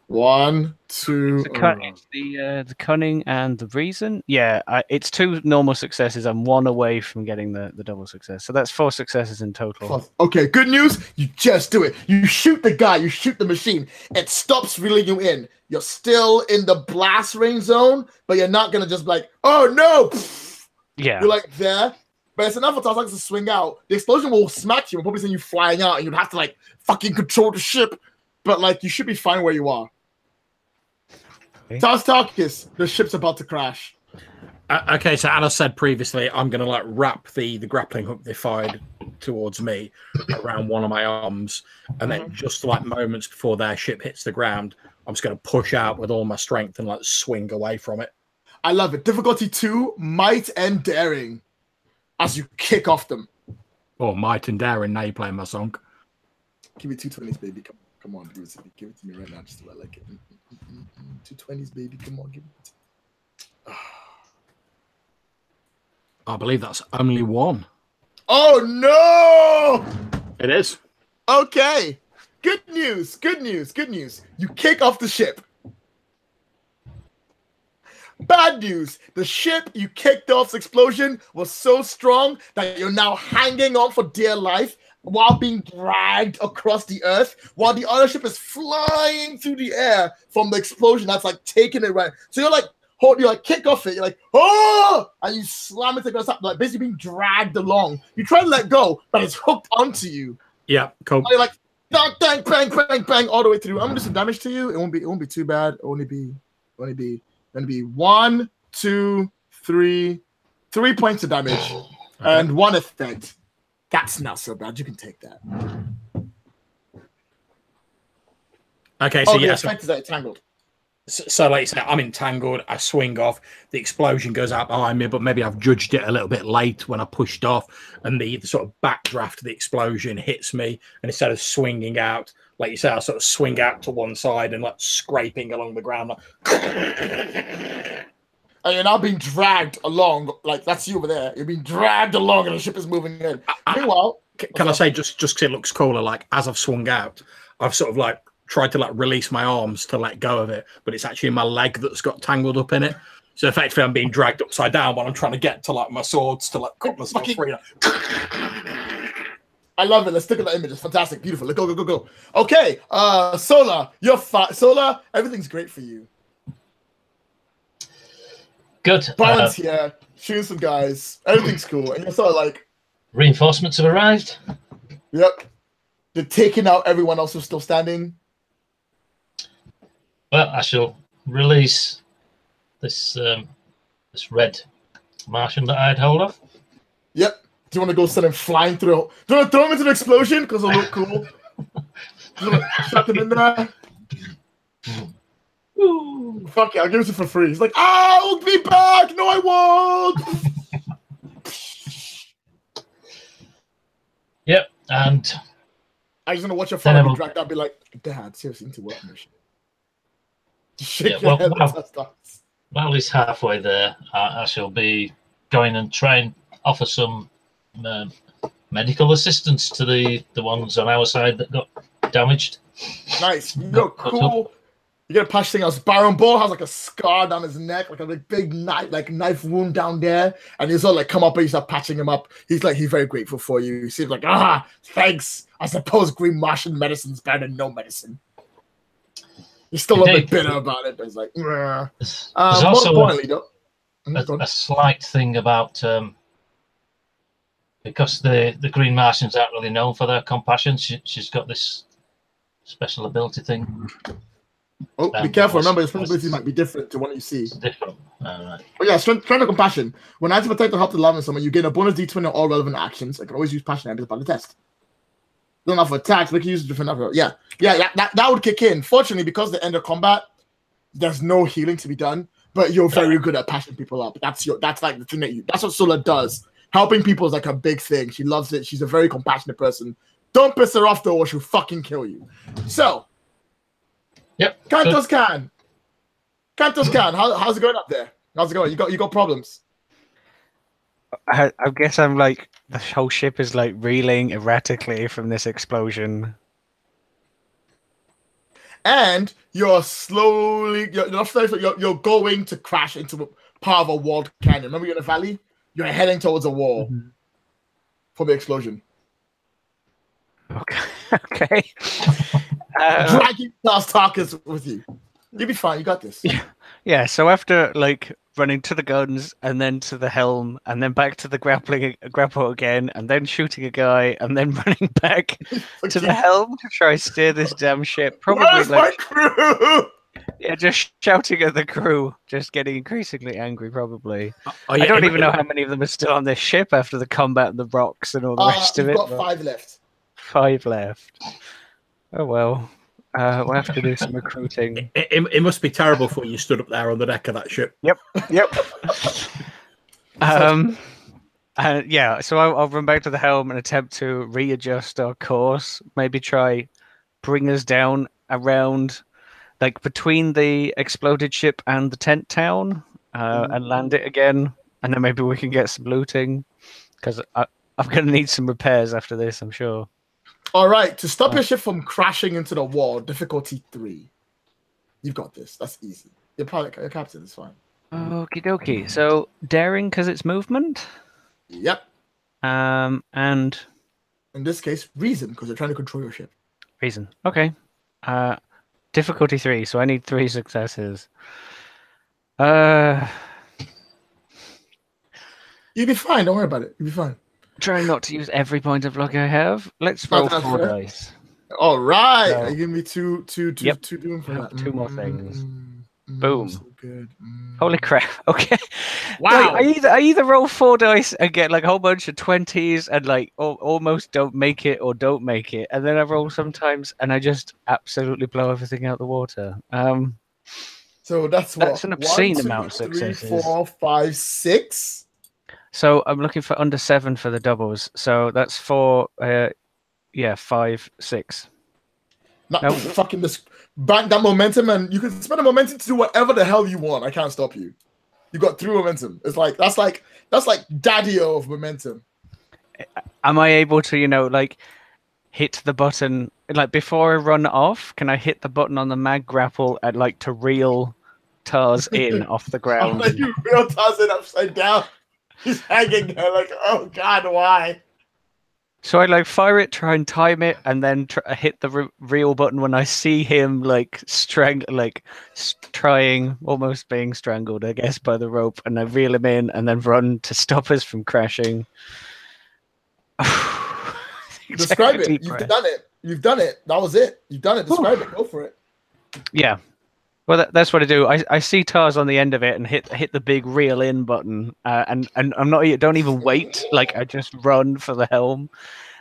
1, 2. It's the cunning and the reason. Yeah, it's 2 normal successes. I'm 1 away from getting the double success. So that's 4 successes in total. Okay, good news. You just do it. You shoot the guy. You shoot the machine. It stops reeling you in. You're still in the blast range zone, but you're not going to just be like, oh, no. Yeah. You're like there. But it's enough for Tarzan to swing out. The explosion will smack you and probably send you flying out, and you'd have to, like, fucking control the ship. But, like, you should be fine where you are. Tarkis, the ship's about to crash. Okay, so as I said previously, I'm going to like wrap the grappling hook they fired towards me around one of my arms, and then just like moments before their ship hits the ground, I'm just going to push out with all my strength and like swing away from it. I love it. Difficulty 2, might and daring, as you kick off them. Oh, might and daring, now you're playing my song. Give me 2 20s, baby. Come on, give it to me. Give it to me right now, just the way I like it. 2 20s, baby. Come on, give it to me. I believe that's only 1. Oh, no! It is. Okay. Good news. Good news. Good news. You kick off the ship. Bad news. The ship you kicked off's explosion was so strong that you're now hanging on for dear life while being dragged across the earth while the other ship is flying through the air from the explosion that's like taking it right. So you're like, you like kick off it, you're like, oh, and you slam it against up, like basically being dragged along. You try to let go, but it's hooked onto you. Yeah, cool. And you're like, bang, bang, bang, bang, bang, all the way through. I'm gonna do some damage to you. It won't be too bad. It'll only be 1, 2, 3 points of damage and 1 effect. That's not so bad. You can take that. Okay, so the effect is that it's tangled. So like you say, I'm entangled, I swing off, the explosion goes out behind me, but maybe I've judged it a little bit late when I pushed off, and the sort of backdraft of the explosion hits me, and instead of swinging out, like you say, I sort of swing out to one side and like scraping along the ground. Like... And you're now being dragged along, like that's you over there. You're being dragged along and the ship is moving in. Meanwhile... Can I say, just because it looks cooler, like as I've swung out, I've sort of like tried to like release my arms to let go of it, but it's actually my leg that's got tangled up in it. So effectively I'm being dragged upside down while I'm trying to get to like my swords to like cut myself free. I love it. Let's stick at that image. It's fantastic. Beautiful. Let's go. Okay, Solar, you're fine. Solar, everything's great for you. Good. Brian's here, shooting some guys. Everything's cool. And you're sort of like... Reinforcements have arrived. Yep. They're taking out everyone else who's still standing. Well, I shall release this this red Martian that I had hold of. Yep. Do you want to go send him flying through? Do you want to throw him into the explosion? Because it'll look cool. Do you want to shut him in there? Ooh, fuck it, I'll give it to you for free. He's like, I'll be back! No, I won't! Yep, and... I just want to watch your father be dragged out and be like, Dad, seriously, you need to work on this shit. Shake your head. While he's halfway there, I shall be going and try and offer some medical assistance to the ones on our side that got damaged. Nice. You're cool. You get a patch thing else. Baron Ball has like a scar down his neck, like a big knife wound down there, and he's all like, come up and you start patching him up. He's very grateful for you. He seems like, thanks. I suppose green Martian medicine's better than no medicine. He's still a little bit bitter about it, but he's like, there's also more importantly, though, a slight thing about because the green Martians aren't really known for their compassion. She's got this special ability thing. Oh, be careful. Remember, his ability might be different to what you see. It's different. Right. Oh, yeah, strength of compassion. When I protect or help to love someone, you gain a bonus d20 on all relevant actions. I can always use passion items about the test. Don't have attacks, we can use different other. Yeah, that would kick in. Fortunately, because the end of combat, there's no healing to be done. But you're very good at patching people up. That's like the thing that's what Sola does. Helping people is like a big thing. She loves it. She's a very compassionate person. Don't piss her off though, or she'll fucking kill you. So. Yep. Kantos Khan. How's it going up there? How's it going? You got problems. I guess I'm like the whole ship is like reeling erratically from this explosion. And you're you're going to crash into part of a walled canyon. Remember you're in a valley? You're heading towards a wall for the explosion. Okay. Dragging past Tarkus with you. You'll be fine. You got this. Yeah. So after like running to the guns and then to the helm and then back to the grapple again and then shooting a guy and then running back to the helm to try and steer this damn ship. Probably Where's like my crew? Yeah, just shouting at the crew, just getting increasingly angry. Probably. I don't even know how many of them are still on this ship after the combat and the rocks and all the rest of it. You've got 5 left. 5 left. Oh well. We'll have to do some recruiting. It must be terrible for you stood up there on the deck of that ship. Yep. Yeah, so I'll run back to the helm and attempt to readjust our course. Maybe try bring us down around, like between the exploded ship and the tent town, and land it again. And then maybe we can get some looting, because I'm going to need some repairs after this, I'm sure. All right, to stop your ship from crashing into the wall, difficulty 3. You've got this. That's easy. Your captain is fine. Okie dokie. So daring because it's movement. Yep. And in this case, reason because you're trying to control your ship. Reason. Okay. Difficulty 3. So I need 3 successes. You'll be fine. Don't worry about it. You'll be fine. Try not to use every point of luck I have. Let's roll 4 dice. All right. So, give me two doing for that. 2 more things. Boom. So good. Holy crap. Okay. Wow. Like, I either roll 4 dice and get like a whole bunch of 20s and like almost don't make it or don't make it. And then I roll sometimes and I just absolutely blow everything out the water. So that's an obscene amount of successes. 3, 4, 5, 6. So I'm looking for under 7 for the doubles. So that's 4, 5, 6. Not fucking this. Bank that momentum, and you can spend the momentum to do whatever the hell you want. I can't stop you. You got 3 momentum. It's like that's like daddy-o of momentum. Am I able to, like hit the button like before I run off? Can I hit the button on the mag grapple and like to reel Tars in off the ground? You reel Tars in upside down. He's hanging there like, oh god, why? So I like fire it, try and time it, and then hit the reel button when I see him like trying, almost being strangled, I guess, by the rope, and I reel him in, and then run to stop us from crashing. Describe it. You've done it. You've done it. That was it. You've done it. Describe it. Go for it. Yeah. Well, that's what I do. I see Tars on the end of it and hit the big reel in button, and I'm not. Don't even wait. Like I just run for the helm,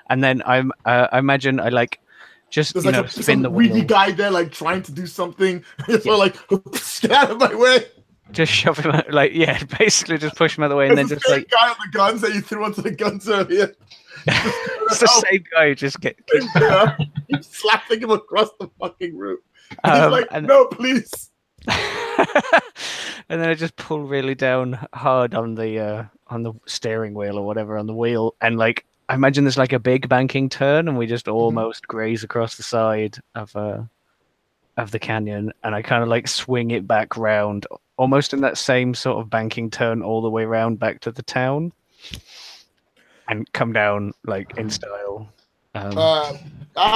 and then I imagine I like just spin the wheel. Weedy guy there like trying to do something. So like get out of my way. Just shove him out, basically just push him out of the way, and then just like guy on the guns that you threw onto the guns earlier. It's the same guy who just get slapping him across the fucking room. He's like, no, please. And then I just pull really down hard on the steering wheel or whatever on the wheel, and like I imagine there's like a big banking turn, and we just almost graze across the side of of the canyon, and I kind of like swing it back round, almost in that same sort of banking turn all the way around back to the town, and come down like in style. Okay. Try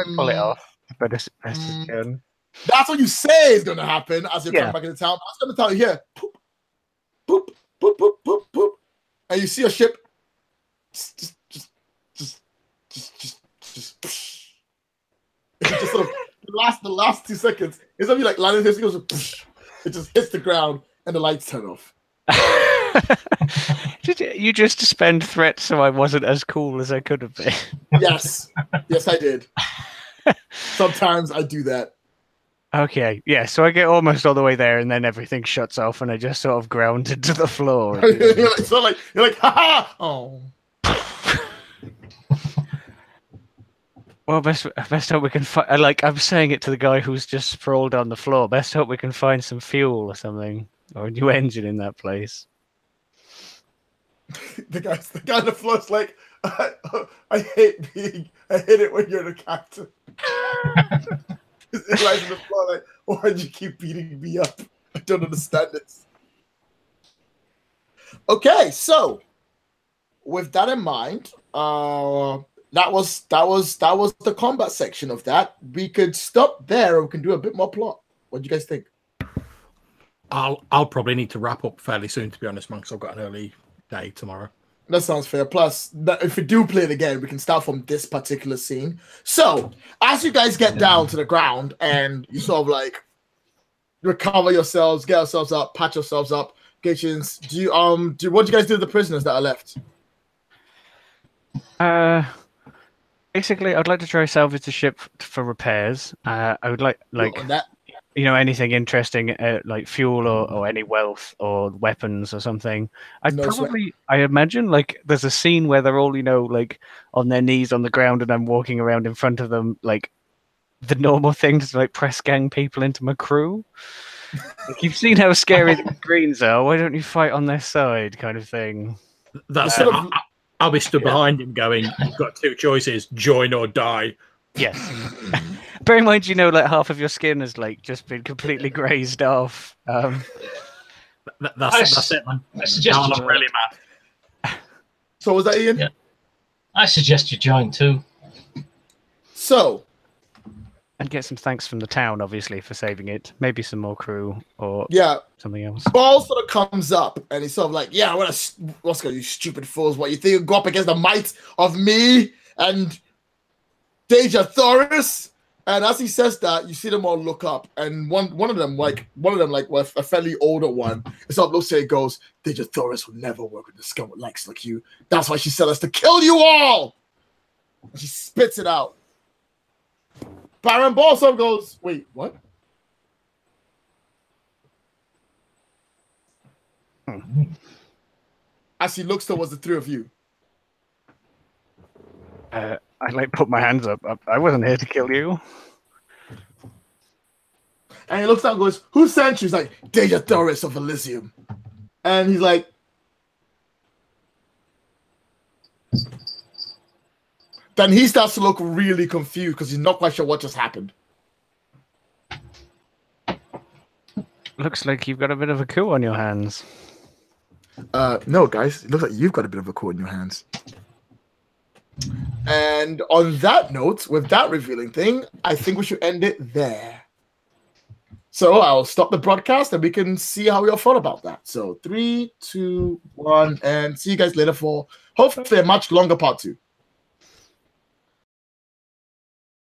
and pull it off, but best as you can. That's what you say is going to happen as you're Yeah. coming back into town. I was going to tell you here, poop, poop, poop, poop, poop, poop, and you see a ship. Just sort of the last 2 seconds. It's gonna be like landing here. It goes, it just hits the ground and the lights turn off. Did you just suspend threats so I wasn't as cool as I could have been? Yes, I did. Sometimes I do that. Okay, yeah. So I get almost all the way there, and then everything shuts off, and I just sort of grounded to the floor. you're like, ha! Oh. Well, best hope we can find. I'm saying it to the guy who's just sprawled on the floor. Best hope we can find some fuel or something, or a new engine in that place. The guy on the floor's like, I hate it when you're the captain. It's like on the floor, like, why'd you keep beating me up? I don't understand this. Okay, so with that in mind, that was the combat section of that. We could stop there, or we can do a bit more plot. What do you guys think? I'll probably need to wrap up fairly soon, to be honest, man, because I've got an early day tomorrow. That sounds fair. Plus, if we do play it again, we can start from this particular scene. So, as you guys get down to the ground and you sort of like recover yourselves, get yourselves up, patch yourselves up, Gations, what do you guys do with the prisoners that are left? Basically, I'd like to try salvage the ship for repairs. I would like that. Anything interesting, like fuel or any wealth or weapons or something. I imagine like there's a scene where they're all, like on their knees on the ground and I'm walking around in front of them, like the normal thing to like press gang people into my crew. Like, you've seen how scary the Greens are. Why don't you fight on their side, kind of thing? That's I'll be stood behind him going, you've got two choices, join or die. Yes. Bear in mind, like half of your skin has like just been completely grazed off. That's it, man. I suggest now you I'm join. really mad. So was that Ian? Yeah. I suggest you join too. So. And get some thanks from the town, obviously, for saving it. Maybe some more crew or something else. Ball sort of comes up and he's sort of like, yeah, what's going, you stupid fools? What, you think you go up against the might of me and Deja Thoris? And as he says that, you see them all look up, and one of them, a fairly older one, it's up looks at it, goes, Deja Thoris will never work with the scum with likes like you. That's why she sent us to kill you all. And she spits it out. Baron Balsam goes, wait, what? As he looks towards the three of you. I put my hands up. I wasn't here to kill you. And he looks down and goes, who sent you? He's like, Deja Thoris of Elysium. And he's like, then he starts to look really confused because he's not quite sure what just happened. Looks like you've got a bit of a coup on your hands. No, guys. It looks like you've got a bit of a coup on your hands. And on that note, with that revealing thing, I think we should end it there. So I'll stop the broadcast and we can see how we all thought about that. So 3, 2, 1, and see you guys later for hopefully a much longer part 2.